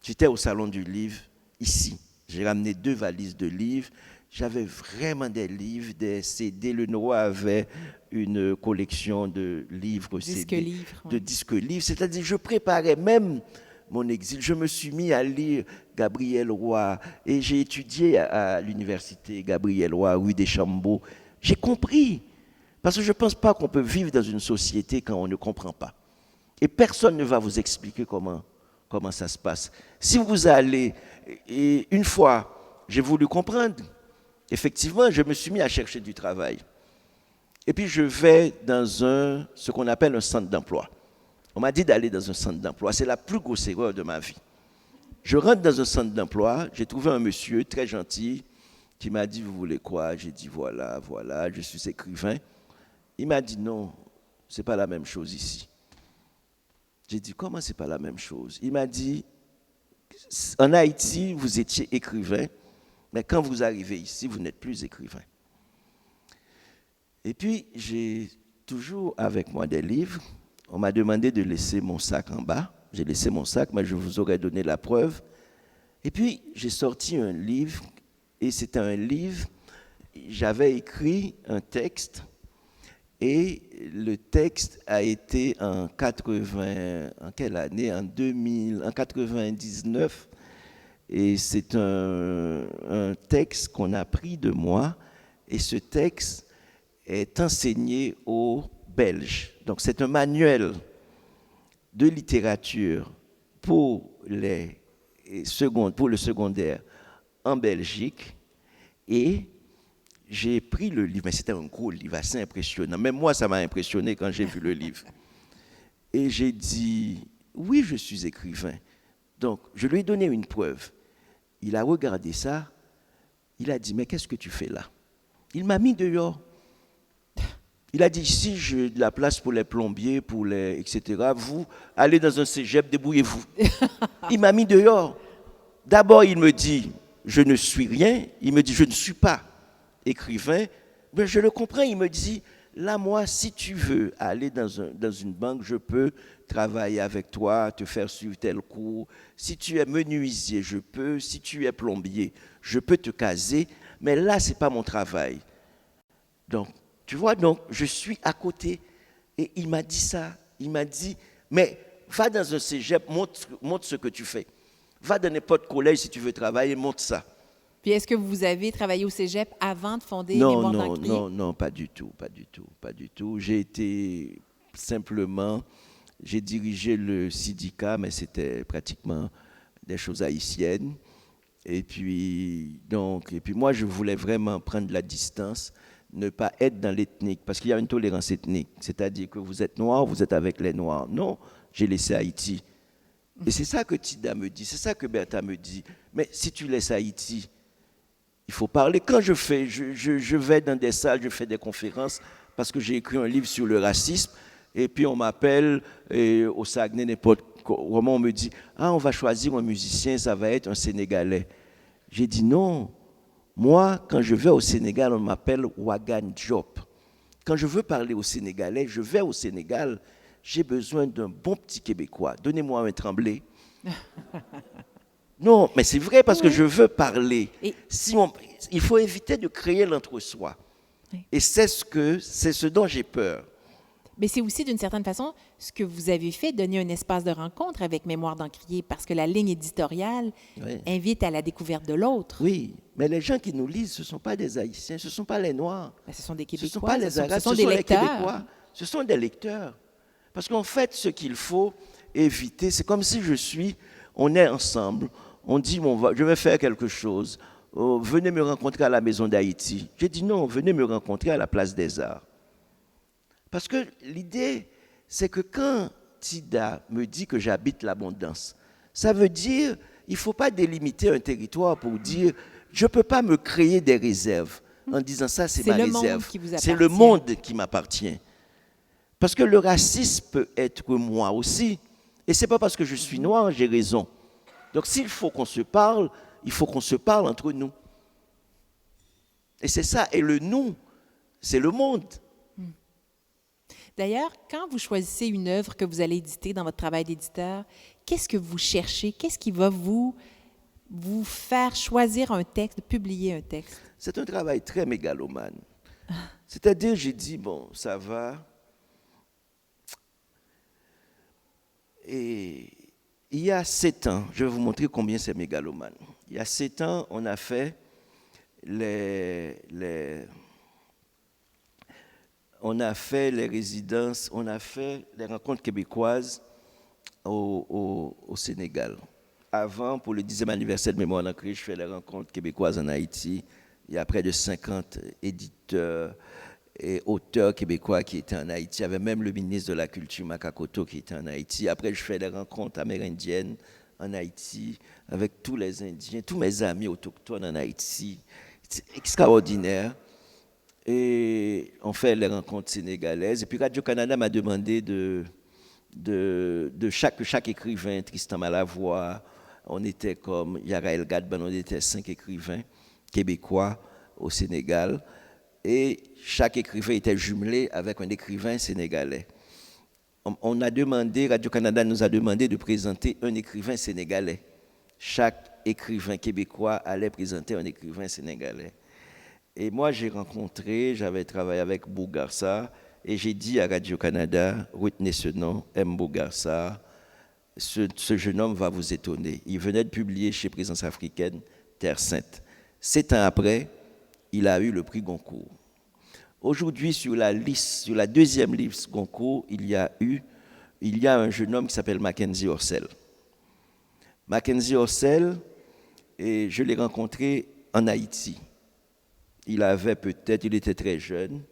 J'étais au salon du livre ici. J'ai ramené 2 valises de livres. J'avais vraiment des livres, des CD. Le Noroa avait une collection de livres, de disques livres. C'est-à-dire, je préparais même mon exil. Je me suis mis à lire Gabriel Roy et j'ai étudié à l'université Gabriel Roy, rue des Chambeaux. J'ai compris. Parce que je ne pense pas qu'on peut vivre dans une société quand on ne comprend pas. Et personne ne va vous expliquer comment ça se passe. Si vous allez, et une fois, j'ai voulu comprendre. Effectivement, je me suis mis à chercher du travail. Et puis, je vais dans ce qu'on appelle un centre d'emploi. On m'a dit d'aller dans un centre d'emploi. C'est la plus grosse erreur de ma vie. Je rentre dans un centre d'emploi. J'ai trouvé un monsieur très gentil qui m'a dit « Vous voulez quoi ?» J'ai dit « Voilà, je suis écrivain. » Il m'a dit « Non, ce n'est pas la même chose ici. » J'ai dit « Comment ce n'est pas la même chose ?» Il m'a dit « En Haïti, vous étiez écrivain. Mais quand vous arrivez ici, vous n'êtes plus écrivain. » Et puis, j'ai toujours avec moi des livres. On m'a demandé de laisser mon sac en bas. J'ai laissé mon sac, mais je vous aurais donné la preuve. Et puis, j'ai sorti un livre, et c'était un livre, j'avais écrit un texte, et le texte a été en quelle année? En 99. Et c'est un texte qu'on a pris de moi, et ce texte est enseigné aux Belges. Donc c'est un manuel de littérature pour le secondaire en Belgique, et j'ai pris le livre, mais c'était un gros livre assez impressionnant. Même moi, ça m'a impressionné quand j'ai vu le livre. Et j'ai dit, oui, je suis écrivain. Donc, je lui ai donné une preuve. Il a regardé ça, il a dit, mais qu'est-ce que tu fais là? Il m'a mis dehors. Il a dit, si j'ai de la place pour les plombiers, etc., vous, allez dans un cégep, débrouillez-vous. Il m'a mis dehors. D'abord, il me dit, je ne suis rien. Il me dit, je ne suis pas écrivain. ben, je le comprends, il me dit, là, moi, si tu veux aller dans une banque, je peux travailler avec toi, te faire suivre tel cours. Si tu es menuisier, je peux. Si tu es plombier, je peux te caser. Mais là, ce n'est pas mon travail. Donc, tu vois, donc, je suis à côté. Et il m'a dit ça. Il m'a dit, mais va dans un cégep, montre ce que tu fais. Va dans n'importe quel collège si tu veux travailler, montre ça. Puis est-ce que vous avez travaillé au cégep avant de fonder Non, Mémoire non, d'Encrier? non, pas du tout, pas du tout, pas du tout. J'ai été simplement, j'ai dirigé le syndicat, mais c'était pratiquement des choses haïtiennes. Et puis moi, je voulais vraiment prendre la distance, ne pas être dans l'ethnique, parce qu'il y a une tolérance ethnique. C'est-à-dire que vous êtes noir, vous êtes avec les noirs. Non, j'ai laissé Haïti. Et c'est ça que Tida me dit, c'est ça que Bertha me dit. Mais si tu laisses Haïti, il faut parler. Quand je vais dans des salles, je fais des conférences, parce que j'ai écrit un livre sur le racisme, et puis on m'appelle au Saguenay, n'importe comment, on me dit, ah, on va choisir un musicien, ça va être un Sénégalais. J'ai dit non. Moi, quand je vais au Sénégal, on m'appelle Wagan Diop. Quand je veux parler aux Sénégalais, je vais au Sénégal, j'ai besoin d'un bon petit Québécois. Donnez-moi un Tremblay. Non, mais c'est vrai parce que je veux parler. Il faut éviter de créer l'entre-soi. Oui. Et c'est ce dont j'ai peur. Mais c'est aussi, d'une certaine façon, ce que vous avez fait, donner un espace de rencontre avec Mémoire d'Encrier, parce que la ligne éditoriale invite à la découverte de l'autre. Oui, mais les gens qui nous lisent, ce ne sont pas des Haïtiens, ce ne sont pas les Noirs. Ben, ce sont des Québécois. Ce ne sont pas les Arabes, ce sont des lecteurs. les Québécois. Ce sont des lecteurs. Parce qu'en fait, ce qu'il faut éviter, c'est comme si on est ensemble, on dit, je vais faire quelque chose, venez me rencontrer à la Maison d'Haïti. J'ai dit non, venez me rencontrer à la Place des Arts. Parce que l'idée, c'est que quand Tida me dit que j'habite l'abondance, ça veut dire il ne faut pas délimiter un territoire pour dire je ne peux pas me créer des réserves en disant ça, c'est ma réserve. C'est le monde qui m'appartient. Parce que le racisme peut être moi aussi. Et ce n'est pas parce que je suis noir, j'ai raison. Donc s'il faut qu'on se parle, il faut qu'on se parle entre nous. Et c'est ça. Et le nous, c'est le monde. D'ailleurs, quand vous choisissez une œuvre que vous allez éditer dans votre travail d'éditeur, qu'est-ce que vous cherchez? Qu'est-ce qui va vous faire choisir un texte, publier un texte? C'est un travail très mégalomane. C'est-à-dire, j'ai dit, bon, ça va. Et il y a 7 ans, je vais vous montrer combien c'est mégalomane. Il y a 7 ans, on a fait les résidences, on a fait les rencontres québécoises au Sénégal. Avant, pour le 10e anniversaire de Mémoire d'Encrier, je fais les rencontres québécoises en Haïti. Il y a près de 50 éditeurs et auteurs québécois qui étaient en Haïti. Il y avait même le ministre de la Culture, Makakoto, qui était en Haïti. Après, je fais des rencontres amérindiennes en Haïti avec tous les Indiens, tous mes amis autochtones en Haïti. C'est extraordinaire. Et on fait les rencontres sénégalaises. Et puis Radio-Canada m'a demandé de chaque écrivain, Tristan Malavoie, on était comme Yaraël Gadban, on était 5 écrivains québécois au Sénégal. Et chaque écrivain était jumelé avec un écrivain sénégalais. On a demandé, Radio-Canada nous a demandé de présenter un écrivain sénégalais. Chaque écrivain québécois allait présenter un écrivain sénégalais. Et moi, j'avais travaillé avec Bougarsa, et j'ai dit à Radio-Canada, retenez ce nom, M. Bougarsa, ce jeune homme va vous étonner. Il venait de publier chez Présence africaine, Terre Sainte. 7 ans après, il a eu le prix Goncourt. Aujourd'hui, sur la deuxième liste Goncourt, il y a un jeune homme qui s'appelle Mackenzie Orsel. Mackenzie Orsel, et je l'ai rencontré en Haïti. Il était très jeune,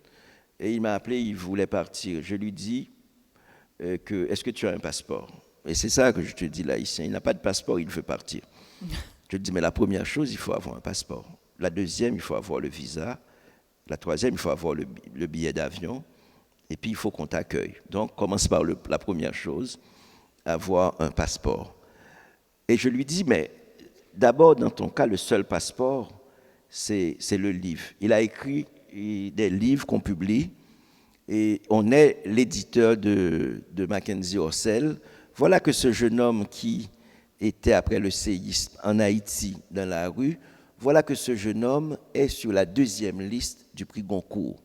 et il m'a appelé, il voulait partir. Je lui dis est-ce que tu as un passeport? Et c'est ça que je te dis là, ici. Il n'a pas de passeport, il veut partir. Je lui dis, mais la première chose, il faut avoir un passeport. La deuxième, il faut avoir le visa. La troisième, il faut avoir le billet d'avion. Et puis, il faut qu'on t'accueille. Donc, commence par la première chose, avoir un passeport. Et je lui dis, mais d'abord, dans ton cas, le seul passeport, c'est le livre. Il a écrit des livres qu'on publie. Et on est l'éditeur de Mackenzie Orsel. Voilà que ce jeune homme qui était après le séisme en Haïti dans la rue, voilà que ce jeune homme est sur la 2e liste du prix Goncourt,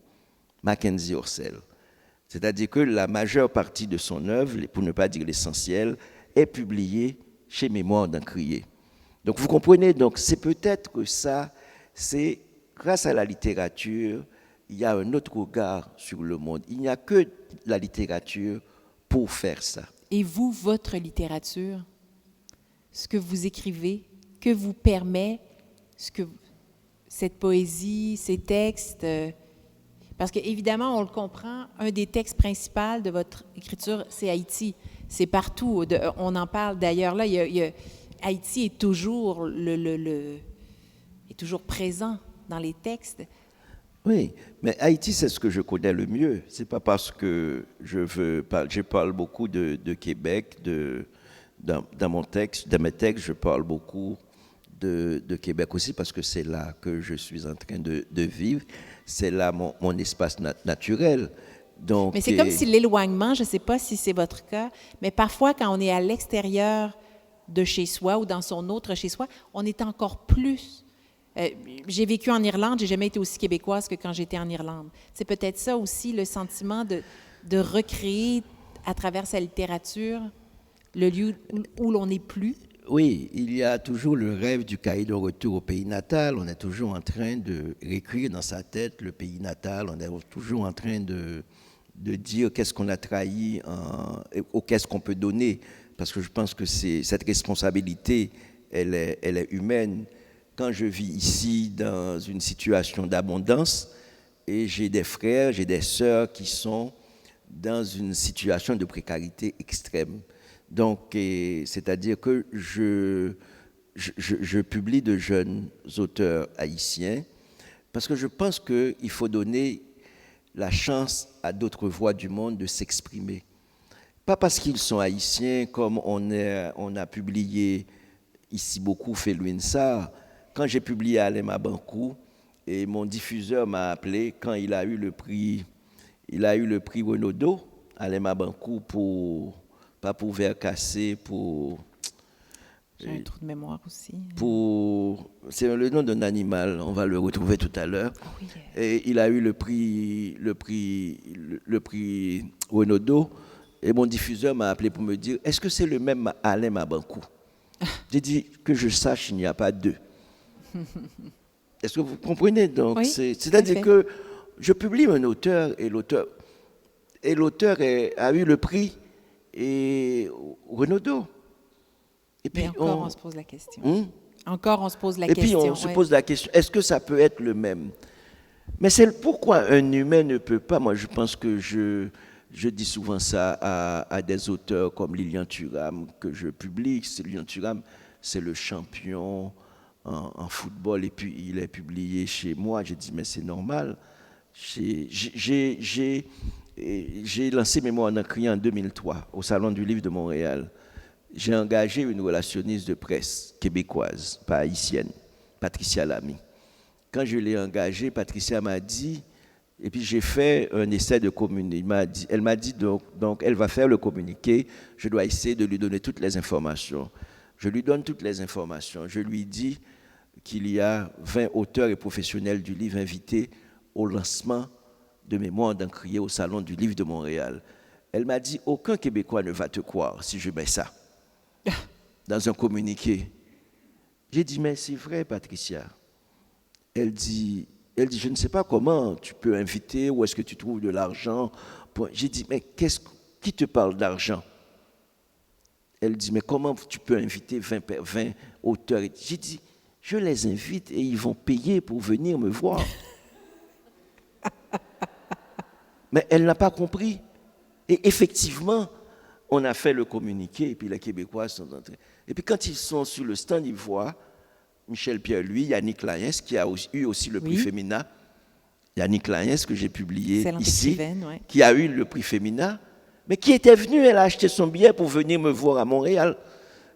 Mackenzie Orsel. C'est-à-dire que la majeure partie de son œuvre, pour ne pas dire l'essentiel, est publiée chez Mémoires d'Encrier. Donc vous comprenez, donc c'est peut-être que ça, c'est grâce à la littérature, il y a un autre regard sur le monde. Il n'y a que la littérature pour faire ça. Et vous, votre littérature, ce que vous écrivez, que vous permet cette poésie, ces textes, parce qu'évidemment, on le comprend, un des textes principaux de votre écriture, c'est Haïti. C'est partout. On en parle d'ailleurs. Là, Haïti est toujours, est toujours présent dans les textes. Oui, mais Haïti, c'est ce que je connais le mieux. Ce n'est pas parce que je parle beaucoup de Québec, dans mes textes, je parle beaucoup de Québec aussi, parce que c'est là que je suis en train de vivre. C'est là mon espace naturel. Donc, mais c'est comme si l'éloignement, je ne sais pas si c'est votre cas, mais parfois quand on est à l'extérieur de chez soi ou dans son autre chez soi, on est encore plus... j'ai vécu en Irlande, j'ai jamais été aussi québécoise que quand j'étais en Irlande. C'est peut-être ça aussi, le sentiment de recréer à travers sa littérature le lieu où l'on n'est plus. Oui, il y a toujours le rêve du cahier de retour au pays natal. On est toujours en train de réécrire dans sa tête le pays natal. On est toujours en train de dire qu'est-ce qu'on a trahi ou qu'est-ce qu'on peut donner. Parce que je pense que cette responsabilité, elle est humaine. Quand je vis ici dans une situation d'abondance et j'ai des frères, j'ai des sœurs qui sont dans une situation de précarité extrême. Donc, c'est-à-dire que je publie de jeunes auteurs haïtiens parce que je pense qu'il faut donner la chance à d'autres voix du monde de s'exprimer. Pas parce qu'ils sont haïtiens, comme on a publié ici beaucoup Félouine Sarr. Quand j'ai publié Alema Bankou, et mon diffuseur m'a appelé quand il a eu le prix Renaudot, Alema Bankou, pas pour Verre Cassé, pour... J'ai un trou de mémoire aussi. C'est le nom d'un animal, on va le retrouver tout à l'heure. Oh oui. Et il a eu le prix Renaudot, et mon diffuseur m'a appelé pour me dire, est-ce que c'est le même Alema Bankou? J'ai dit, que je sache, il n'y a pas deux. Est-ce que vous comprenez? Donc, oui, c'est-à-dire que je publie un auteur et l'auteur a eu le prix Renaudot. Et puis on se pose la question. Encore, on se pose la question. Et puis on se pose la question, est-ce que ça peut être le même? Mais c'est pourquoi un humain ne peut pas. Moi, je pense que je dis souvent ça à des auteurs comme Lilian Thuram que je publie. Lilian Thuram, c'est le champion en football, et puis il est publié chez moi. J'ai dit, mais c'est normal. J'ai lancé Mémoires d'Encrier en 2003 au Salon du Livre de Montréal. J'ai engagé une relationniste de presse québécoise, pas haïtienne, Patricia Lamy. Quand je l'ai engagée, Patricia m'a dit, et puis j'ai fait un essai de communiqué. Elle m'a dit donc elle va faire le communiqué, je dois essayer de lui donner toutes les informations. Je lui donne toutes les informations. Je lui dis qu'il y a 20 auteurs et professionnels du livre invités au lancement de Mémoires d'Encrier au Salon du Livre de Montréal. Elle m'a dit, aucun Québécois ne va te croire si je mets ça dans un communiqué. J'ai dit, mais c'est vrai, Patricia. Elle dit, je ne sais pas comment tu peux inviter, où est-ce que tu trouves de l'argent. J'ai dit, mais qui te parle d'argent? Elle dit, mais comment tu peux inviter 20 auteurs? J'ai dit, je les invite et ils vont payer pour venir me voir. Mais elle n'a pas compris. Et effectivement, on a fait le communiqué, et puis les Québécois sont entrés. Et puis quand ils sont sur le stand, ils voient Michel Pierre-Louis, Yannick Laïens, qui a eu aussi le prix Femina. Yannick Laïens, que j'ai publié ici, qui a eu le prix Femina, mais qui était venu, elle a acheté son billet pour venir me voir à Montréal.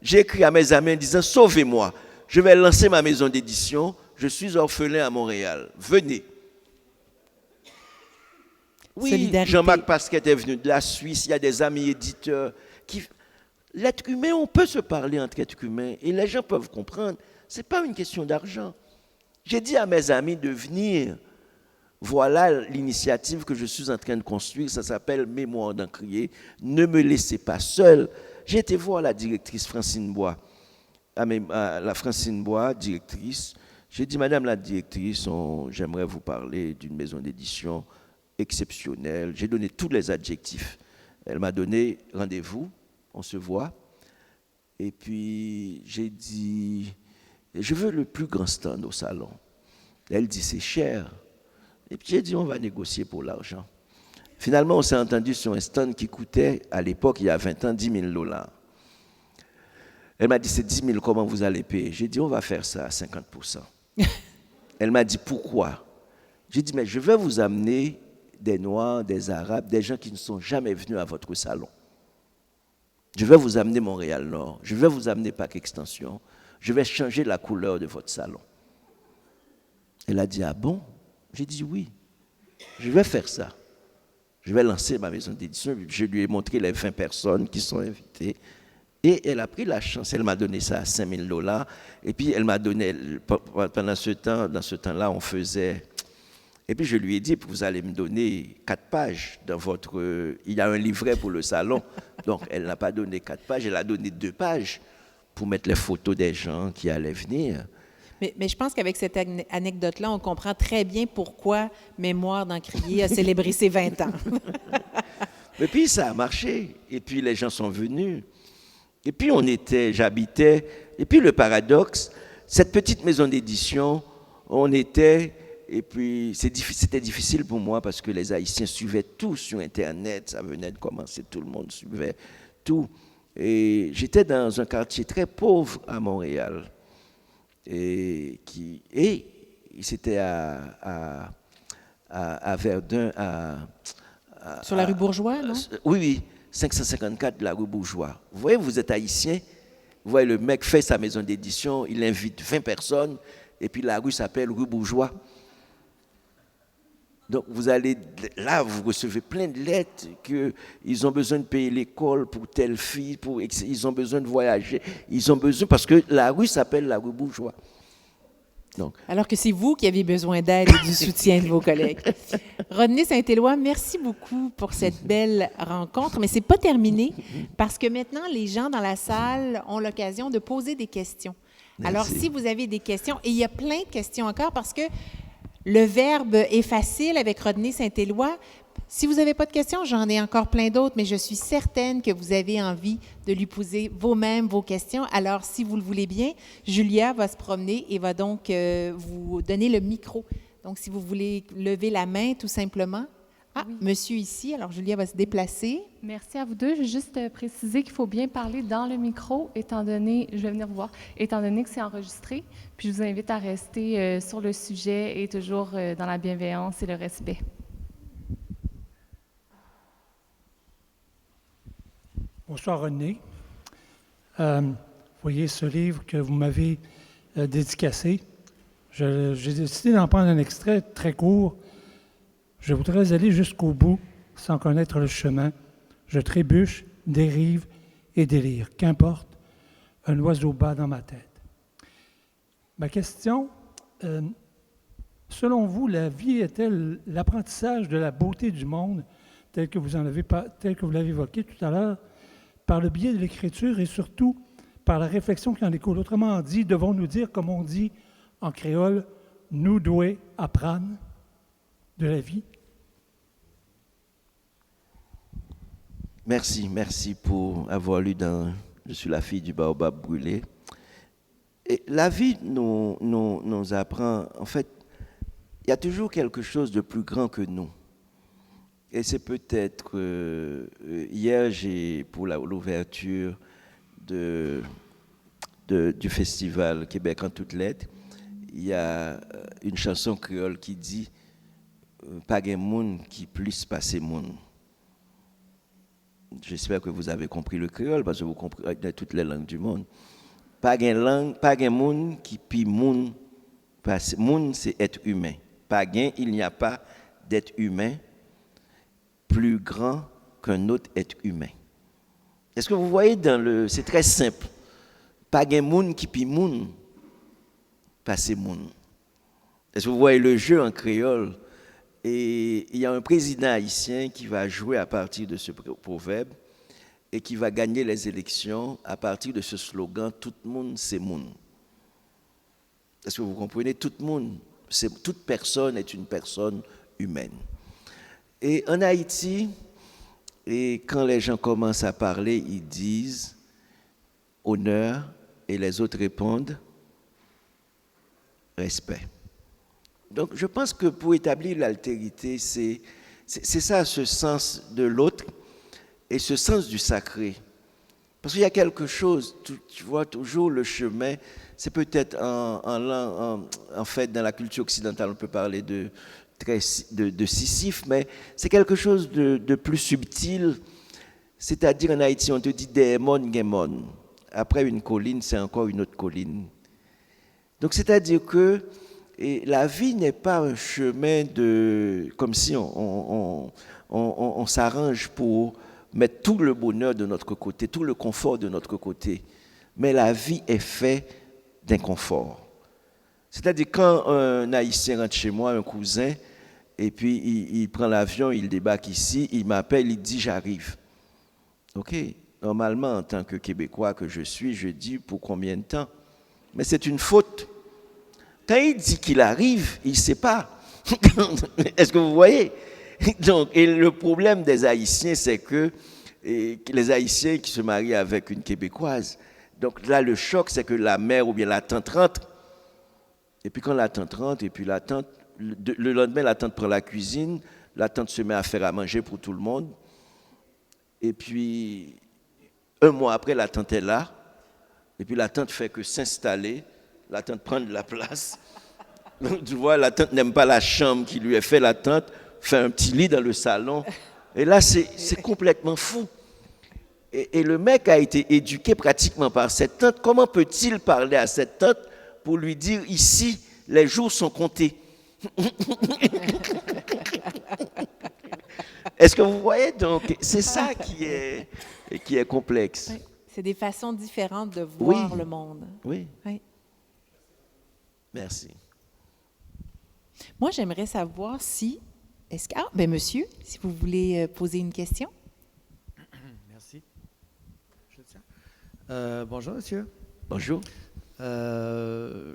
J'ai écrit à mes amis en disant, sauvez-moi, je vais lancer ma maison d'édition, je suis orphelin à Montréal, venez. Oui, solidarité. Jean-Marc Pasquet est venu de la Suisse, il y a des amis éditeurs qui... L'être humain, on peut se parler entre êtres humains et les gens peuvent comprendre. Ce n'est pas une question d'argent. J'ai dit à mes amis de venir. Voilà l'initiative que je suis en train de construire. Ça s'appelle Mémoire d'Encrier. Ne me laissez pas seul. J'ai été voir la directrice Francine Bois. La Francine Bois, directrice. J'ai dit, Madame la directrice, j'aimerais vous parler d'une maison d'édition exceptionnelle. J'ai donné tous les adjectifs. Elle m'a donné rendez-vous. On se voit. Et puis, j'ai dit, je veux le plus grand stand au salon. Elle dit, c'est cher. Et puis, j'ai dit, on va négocier pour l'argent. Finalement, on s'est entendu sur un stand qui coûtait, à l'époque, il y a 20 ans, $10,000. Elle m'a dit, c'est 10 000, comment vous allez payer? J'ai dit, on va faire ça à 50%. Elle m'a dit, pourquoi? J'ai dit, mais je vais vous amener des Noirs, des Arabes, des gens qui ne sont jamais venus à votre salon. Je vais vous amener Montréal-Nord, je vais vous amener Parc Extension, je vais changer la couleur de votre salon. Elle a dit, ah bon? J'ai dit, oui, je vais faire ça. Je vais lancer ma maison d'édition. Je lui ai montré les 20 personnes qui sont invitées. Et elle a pris la chance, elle m'a donné ça à $5,000. Et puis elle m'a donné, pendant ce temps-là, on faisait... Et puis je lui ai dit, vous allez me donner 4 pages dans votre... Il y a un livret pour le salon. Donc elle n'a pas donné 4 pages, elle a donné 2 pages pour mettre les photos des gens qui allaient venir. Mais je pense qu'avec cette anecdote-là, on comprend très bien pourquoi Mémoire d'Encrier a célébré ses 20 ans. Et puis ça a marché. Et puis les gens sont venus. Et puis j'habitais. Et puis le paradoxe, cette petite maison d'édition, on était... Et puis, c'était difficile pour moi parce que les Haïtiens suivaient tout sur Internet. Ça venait de commencer, tout le monde suivait tout. Et j'étais dans un quartier très pauvre à Montréal. Et c'était à Verdun. Sur la rue Bourgeois, non? Oui, 554 de la rue Bourgeois. Vous voyez, vous êtes Haïtien. Vous voyez, le mec fait sa maison d'édition, il invite 20 personnes. Et puis la rue s'appelle rue Bourgeois. Donc, vous allez là, vous recevez plein de lettres qu'ils ont besoin de payer l'école pour telle fille, ils ont besoin de voyager, ils ont besoin, parce que la rue s'appelle la rue Bourgeois. Donc. Alors que c'est vous qui avez besoin d'aide et du soutien de vos collègues. Rodney Saint-Éloi, merci beaucoup pour cette belle rencontre, mais ce n'est pas terminé, parce que maintenant, les gens dans la salle ont l'occasion de poser des questions. Merci. Alors, si vous avez des questions, et il y a plein de questions encore, parce que le verbe est facile avec Rodney Saint-Éloi. Si vous n'avez pas de questions, j'en ai encore plein d'autres, mais je suis certaine que vous avez envie de lui poser vous-même vos questions. Alors, si vous le voulez bien, Julia va se promener et va donc vous donner le micro. Donc, si vous voulez lever la main, tout simplement. Ah, oui. Monsieur ici. Alors, Julia va se déplacer. Merci à vous deux. Je vais juste préciser qu'il faut bien parler dans le micro, je vais venir vous voir, étant donné que c'est enregistré. Puis, je vous invite à rester sur le sujet et toujours dans la bienveillance et le respect. Bonsoir, René. Vous voyez ce livre que vous m'avez dédicacé. J'ai décidé d'en prendre un extrait très court. Je voudrais aller jusqu'au bout sans connaître le chemin. Je trébuche, dérive et délire. Qu'importe, un oiseau bat dans ma tête. Ma question, selon vous, la vie est-elle l'apprentissage de la beauté du monde tel que vous l'avez évoqué tout à l'heure, par le biais de l'écriture et surtout par la réflexion qui en découle? Autrement dit, devons-nous dire, comme on dit en créole, nous devons apprendre de la vie? Merci pour avoir lu dans Je suis la fille du baobab brûlé. Et la vie nous apprend, en fait, il y a toujours quelque chose de plus grand que nous. Et c'est peut-être, hier, pour l'ouverture du festival Québec en toutes lettres, il y a une chanson créole qui dit « Pas de monde qui plus passe monde ». J'espère que vous avez compris le créole, parce que vous comprenez toutes les langues du monde. Pas de monde qui plus monde passe. Monde, c'est être humain. Pas gain, il n'y a pas d'être humain. plus grand qu'un autre être humain. Est-ce que vous voyez c'est très simple. Pas de monde qui pi moun, pas c'est moun. Est-ce que vous voyez le jeu en créole? Et il y a un président haïtien qui va jouer à partir de ce proverbe et qui va gagner les élections à partir de ce slogan « Tout le monde, c'est moun ». Est-ce que vous comprenez? Tout le monde, toute personne est une personne humaine. Et en Haïti, et quand les gens commencent à parler, ils disent « honneur » et les autres répondent « respect ». Donc, je pense que pour établir l'altérité, c'est ça, ce sens de l'autre et ce sens du sacré. Parce qu'il y a quelque chose, tu vois, toujours le chemin, c'est peut-être en fait, dans la culture occidentale, on peut parler de Sisyphe, mais c'est quelque chose de plus subtil. C'est-à-dire, en Haïti, on te dit démon, gémon. Après une colline, c'est encore une autre colline. Donc, c'est-à-dire que et la vie n'est pas un chemin comme si on s'arrange pour mettre tout le bonheur de notre côté, tout le confort de notre côté. Mais la vie est faite d'inconfort. C'est-à-dire quand un Haïtien rentre chez moi, un cousin, et puis il prend l'avion, il débarque ici, il m'appelle, il dit j'arrive. Ok, normalement en tant que Québécois que je suis, je dis pour combien de temps? Mais c'est une faute. Quand il dit qu'il arrive, il ne sait pas. Est-ce que vous voyez? Donc, et le problème des Haïtiens, c'est que les Haïtiens qui se marient avec une Québécoise, donc là, le choc, c'est que la mère ou bien la tante rentre. Et puis quand la tante rentre, et puis la tante, le lendemain, la tante prend la cuisine, la tante se met à faire à manger pour tout le monde. Et puis, un mois après, la tante est là. Et puis la tante fait que s'installer. La tante prend de la place. Donc, tu vois, la tante n'aime pas la chambre qui lui est faite. La tante fait un petit lit dans le salon. Et là, c'est complètement fou. Et le mec a été éduqué pratiquement par cette tante. Comment peut-il parler à cette tante pour lui dire, ici, les jours sont comptés? Est-ce que vous voyez? Donc, c'est ça qui est complexe. Oui. C'est des façons différentes de voir le monde. Oui. Oui. Merci. Moi, j'aimerais savoir si... monsieur, si vous voulez poser une question. Merci. Je tiens. Bonjour, monsieur. Bonjour. Je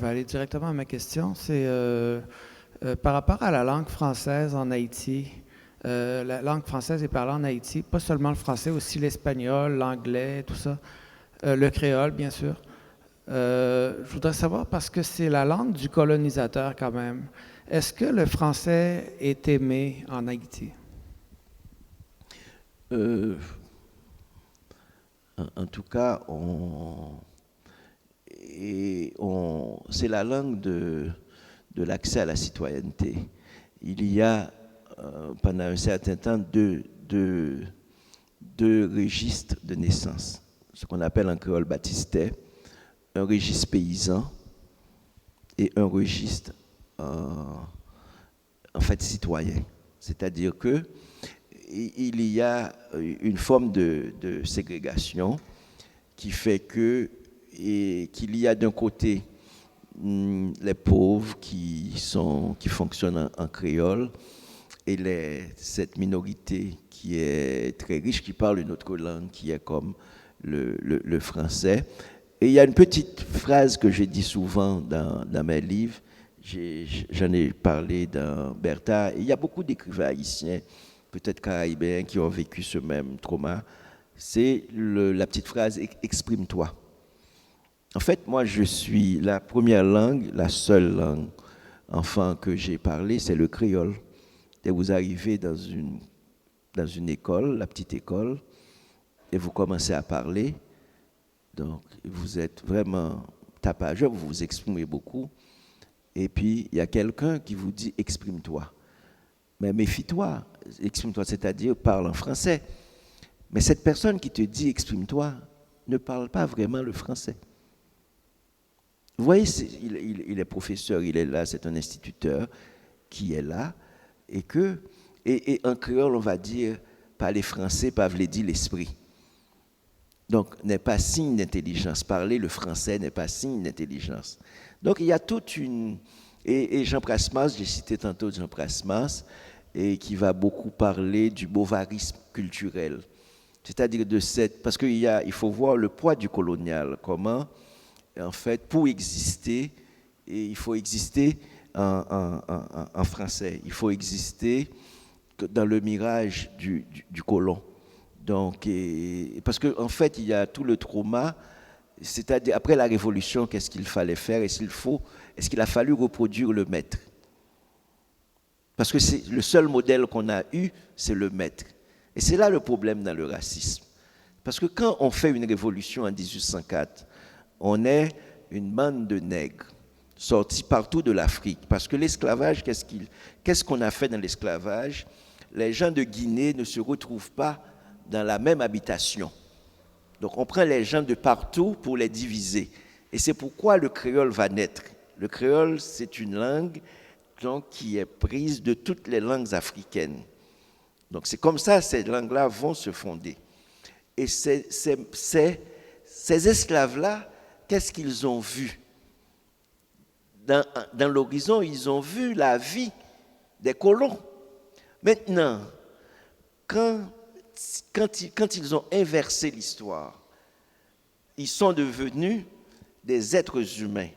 vais aller directement à ma question. C'est par rapport à la langue française en Haïti. La langue française est parlée en Haïti, pas seulement le français, aussi l'espagnol, l'anglais, tout ça. Le créole, bien sûr. Je voudrais savoir, parce que c'est la langue du colonisateur quand même, est-ce que le français est aimé en Haïti? En tout cas, c'est la langue de l'accès à la citoyenneté. Il y a, pendant un certain temps, deux registres de naissance, ce qu'on appelle en créole baptistais, un registre paysan et un registre en fait citoyen. C'est-à-dire que il y a une forme de ségrégation qui fait qu'il y a d'un côté les pauvres qui fonctionnent en créole et cette minorité qui est très riche, qui parle une autre langue, qui est comme le français. Et il y a une petite phrase que j'ai dit souvent dans mes livres, j'en ai parlé dans Bertha, et il y a beaucoup d'écrivains haïtiens, peut-être caribéens, qui ont vécu ce même trauma. C'est la petite phrase « exprime-toi ». En fait, moi, je suis la première langue, la seule langue enfant que j'ai parlé, c'est le créole. Et vous arrivez dans une école, la petite école, et vous commencez à parler. Donc, vous êtes vraiment tapageur, vous vous exprimez beaucoup. Et puis, il y a quelqu'un qui vous dit « exprime-toi ». Mais méfie-toi, exprime-toi, c'est-à-dire parle en français. Mais cette personne qui te dit « exprime-toi » ne parle pas vraiment le français. Vous voyez, il est professeur, il est là, c'est un instituteur qui est là, et Et en créole, on va dire, parler français, pas veut dire l'esprit. Donc, n'est pas signe d'intelligence. Parler le français n'est pas signe d'intelligence. Donc, il y a toute une... Et Jean Prasmas, j'ai cité tantôt Jean Prasmas, et qui va beaucoup parler du bovarisme culturel. C'est-à-dire de cette... Parce qu'il faut voir le poids du colonial. Comment, en fait, pour exister, et il faut exister en français. Il faut exister dans le mirage du colon. Donc, parce qu'en fait, il y a tout le trauma, c'est-à-dire après la Révolution, qu'est-ce qu'il fallait faire? Est-ce qu'il a fallu reproduire le maître? Parce que c'est le seul modèle qu'on a eu, c'est le maître. Et c'est là le problème dans le racisme. Parce que quand on fait une révolution en 1804, on est une bande de nègres sortis partout de l'Afrique. Parce que l'esclavage, qu'est-ce qu'on a fait dans l'esclavage? Les gens de Guinée ne se retrouvent pas dans la même habitation. Donc on prend les gens de partout pour les diviser. Et c'est pourquoi le créole va naître. Le créole, c'est une langue donc, qui est prise de toutes les langues africaines. Donc c'est comme ça que ces langues-là vont se fonder. Et ces esclaves-là, qu'est-ce qu'ils ont vu? Dans l'horizon, ils ont vu la vie des colons. Maintenant, quand ils ont inversé l'histoire, ils sont devenus des êtres humains.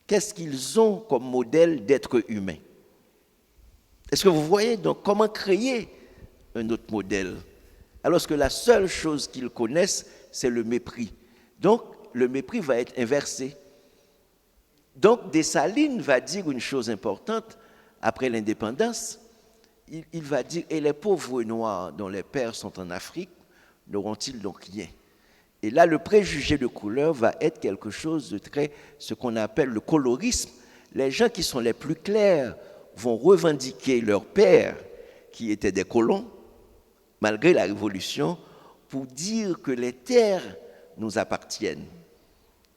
Qu'est-ce qu'ils ont comme modèle d'être humain? Est-ce que vous voyez donc comment créer un autre modèle? Alors que la seule chose qu'ils connaissent, c'est le mépris. Donc, le mépris va être inversé. Donc, Dessalines va dire une chose importante après l'indépendance. Il va dire, et les pauvres noirs dont les pères sont en Afrique, n'auront-ils donc rien? Et là, le préjugé de couleur va être quelque chose de très, ce qu'on appelle le colorisme. Les gens qui sont les plus clairs vont revendiquer leurs pères, qui étaient des colons, malgré la Révolution, pour dire que les terres nous appartiennent.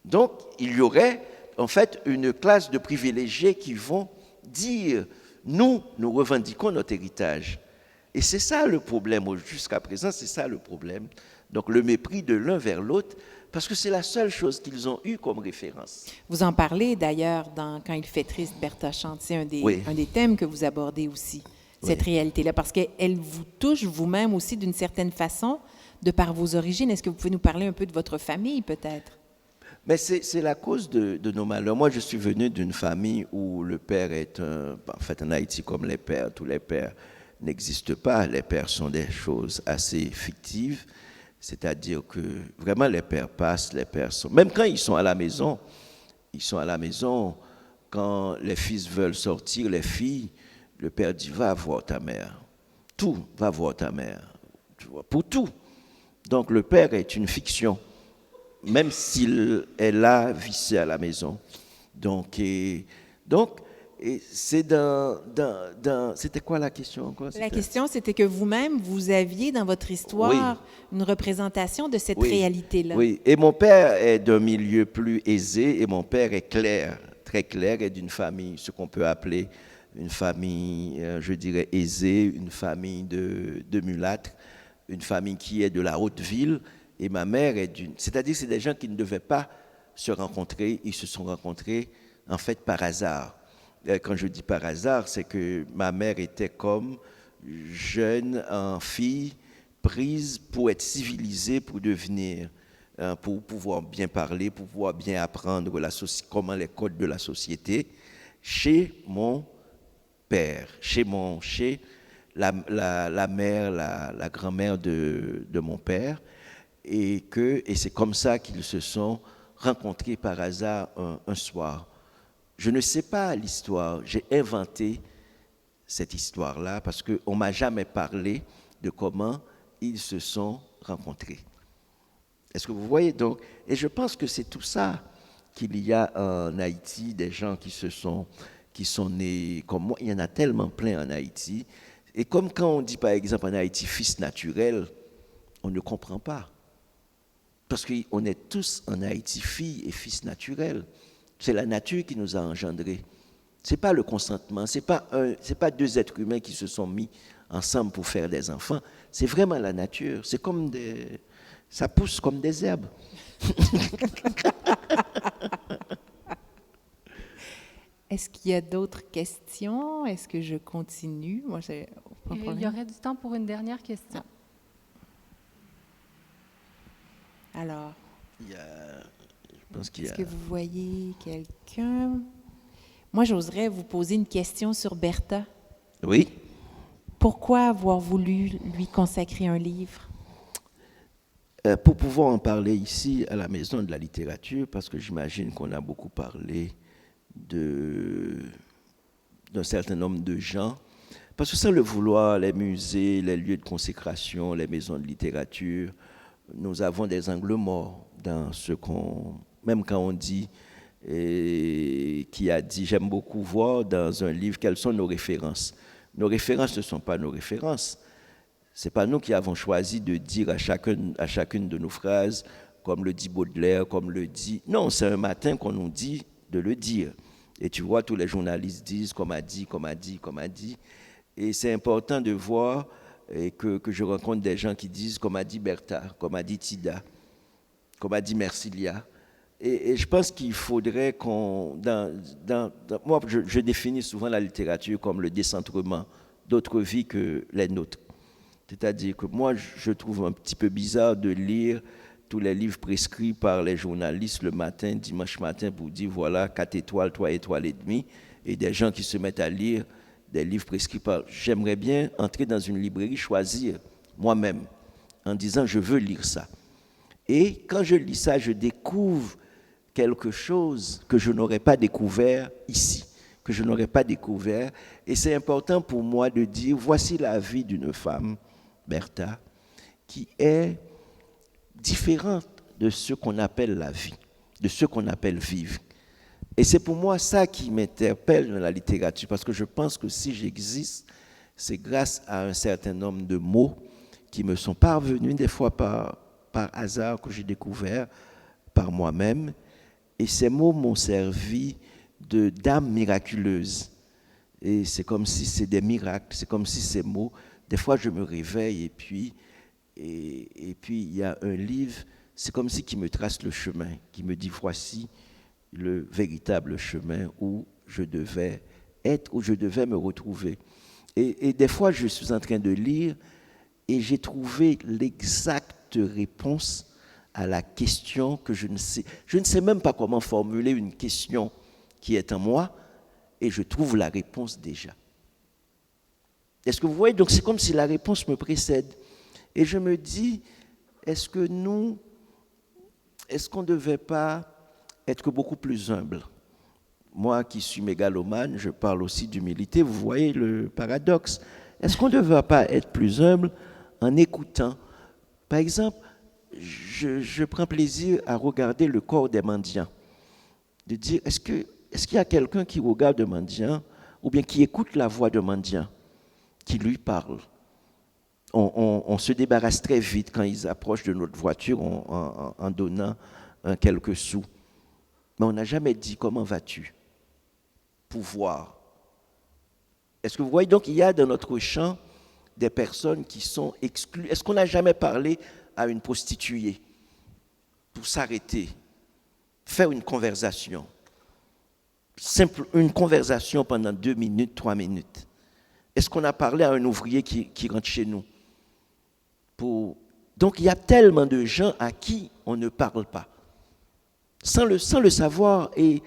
Donc, il y aurait en fait une classe de privilégiés qui vont dire nous revendiquons notre héritage. Et c'est ça le problème, jusqu'à présent, c'est ça le problème. Donc le mépris de l'un vers l'autre, parce que c'est la seule chose qu'ils ont eue comme référence. Vous en parlez d'ailleurs Quand il fait triste, Bertha chante, c'est un des thèmes que vous abordez aussi, cette réalité-là, parce qu'elle vous touche vous-même aussi d'une certaine façon, de par vos origines. Est-ce que vous pouvez nous parler un peu de votre famille, peut-être? Mais c'est la cause de nos malheurs. Moi, je suis venu d'une famille où le père est en fait, en Haïti, comme les pères, tous les pères n'existent pas. Les pères sont des choses assez fictives. C'est-à-dire que vraiment, les pères passent, les pères sont... Même quand ils sont à la maison, quand les fils veulent sortir, les filles, le père dit, va voir ta mère. Tout, va voir ta mère. Tu vois, pour tout. Donc, le père est une fiction, même s'il est là, vissé à la maison. Donc c'est c'était quoi la question encore? La question, c'était que vous-même, vous aviez dans votre histoire une représentation de cette réalité-là. Oui, et mon père est d'un milieu plus aisé, et mon père est clair, très clair, et d'une famille, ce qu'on peut appeler une famille, je dirais, aisée, une famille de mulâtres, une famille qui est de la haute ville, et ma mère est d'une... C'est-à-dire c'est des gens qui ne devaient pas se rencontrer, ils se sont rencontrés en fait par hasard. Quand je dis par hasard, c'est que ma mère était comme jeune fille prise pour être civilisée, pour devenir, pour pouvoir bien parler, pour pouvoir bien apprendre comment les codes de la société, chez mon père, chez la mère, la grand-mère de mon père, et c'est comme ça qu'ils se sont rencontrés par hasard un soir. Je ne sais pas l'histoire, j'ai inventé cette histoire-là parce qu'on ne m'a jamais parlé de comment ils se sont rencontrés. Est-ce que vous voyez donc? Et je pense que c'est tout ça qu'il y a en Haïti, des gens qui sont nés comme moi. Il y en a tellement plein en Haïti. Et comme quand on dit par exemple en Haïti fils naturel, on ne comprend pas. Parce qu'on est tous en Haïti filles et fils naturels. C'est la nature qui nous a engendrés. C'est pas le consentement, c'est pas deux êtres humains qui se sont mis ensemble pour faire des enfants. C'est vraiment la nature. C'est comme ça pousse comme des herbes. Est-ce qu'il y a d'autres questions? Est-ce que je continue? Moi, j'ai pas de Il problème. y aurait du temps pour une dernière question. Alors, Je pense qu'il y est-ce a... que vous voyez quelqu'un? Moi, j'oserais vous poser une question sur Bertha. Oui. Pourquoi avoir voulu lui consacrer un livre? Pour pouvoir en parler ici à la Maison de la littérature, parce que j'imagine qu'on a beaucoup parlé d'un certain nombre de gens, parce que sans le vouloir, les musées, les lieux de consécration, les maisons de littérature, nous avons des angles morts dans ce même quand on dit, qui a dit, j'aime beaucoup voir dans un livre quelles sont nos références. Nos références ne sont pas nos références. Ce n'est pas nous qui avons choisi de dire à chacune de nos phrases, comme le dit Baudelaire, comme le dit... Non, c'est un matin qu'on nous dit de le dire. Et tu vois, tous les journalistes disent, comme a dit. Et c'est important de voir que je rencontre des gens qui disent, comme a dit Bertha, comme a dit Tida, comme a dit Mercilia. Et je pense qu'il faudrait qu'on... moi, je définis souvent la littérature comme le décentrement d'autres vies que les nôtres. C'est-à-dire que moi, je trouve un petit peu bizarre de lire tous les livres prescrits par les journalistes le matin, dimanche matin, pour dire, voilà, 4 étoiles, 3 étoiles et demie, et des gens qui se mettent à lire des livres prescrits par... J'aimerais bien entrer dans une librairie, choisir moi-même, en disant, je veux lire ça. Et quand je lis ça, je découvre quelque chose que je n'aurais pas découvert ici, que je n'aurais pas découvert. Et c'est important pour moi de dire, voici la vie d'une femme, Bertha, qui est différente de ce qu'on appelle la vie, de ce qu'on appelle vivre. Et c'est pour moi ça qui m'interpelle dans la littérature, parce que je pense que si j'existe, c'est grâce à un certain nombre de mots qui me sont parvenus, des fois par hasard, que j'ai découvert par moi-même. Et ces mots m'ont servi d'âme miraculeuse. Et c'est comme si c'est des miracles, c'est comme si ces mots, des fois je me réveille et puis il y a un livre, c'est comme si qui me trace le chemin, qui me dit voici le véritable chemin où je devais être, où je devais me retrouver. Et des fois je suis en train de lire et j'ai trouvé l'exacte réponse à la question que je ne sais même pas comment formuler une question qui est en moi, et je trouve la réponse déjà. Est-ce que vous voyez? Donc c'est comme si la réponse me précède. Et je me dis, est-ce qu'on ne devait pas être beaucoup plus humble? Moi qui suis mégalomane, je parle aussi d'humilité, vous voyez le paradoxe. Est-ce qu'on ne devait pas être plus humble en écoutant? Par exemple, je prends plaisir à regarder le corps des mendiants, de dire, est-ce qu'il y a quelqu'un qui regarde un mendiant, ou bien qui écoute la voix d'un mendiant, qui lui parle? On se débarrasse très vite quand ils approchent de notre voiture en donnant quelques sous. Mais on n'a jamais dit, comment vas-tu? Pouvoir. Est-ce que vous voyez? Donc il y a dans notre champ des personnes qui sont exclues. Est-ce qu'on n'a jamais parlé à une prostituée pour s'arrêter, faire une conversation, une conversation pendant 2 minutes, 3 minutes? Est-ce qu'on a parlé à un ouvrier qui rentre chez nous? Donc il y a tellement de gens à qui on ne parle pas, sans le savoir, et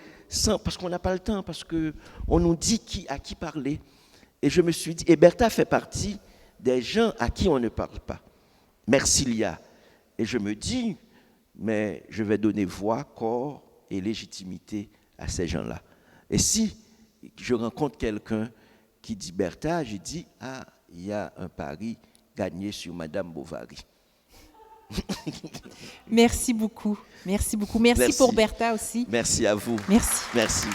parce qu'on n'a pas le temps, parce qu'on nous dit à qui parler. Et je me suis dit, et Bertha fait partie des gens à qui on ne parle pas. Mercilia. Et je me dis, mais je vais donner voix, corps et légitimité à ces gens-là. Et si je rencontre quelqu'un qui dit Bertha, je dis, ah, il y a un pari gagné sur Madame Bovary. Merci beaucoup. Merci beaucoup. Merci pour Bertha aussi. Merci à vous. Merci. Merci.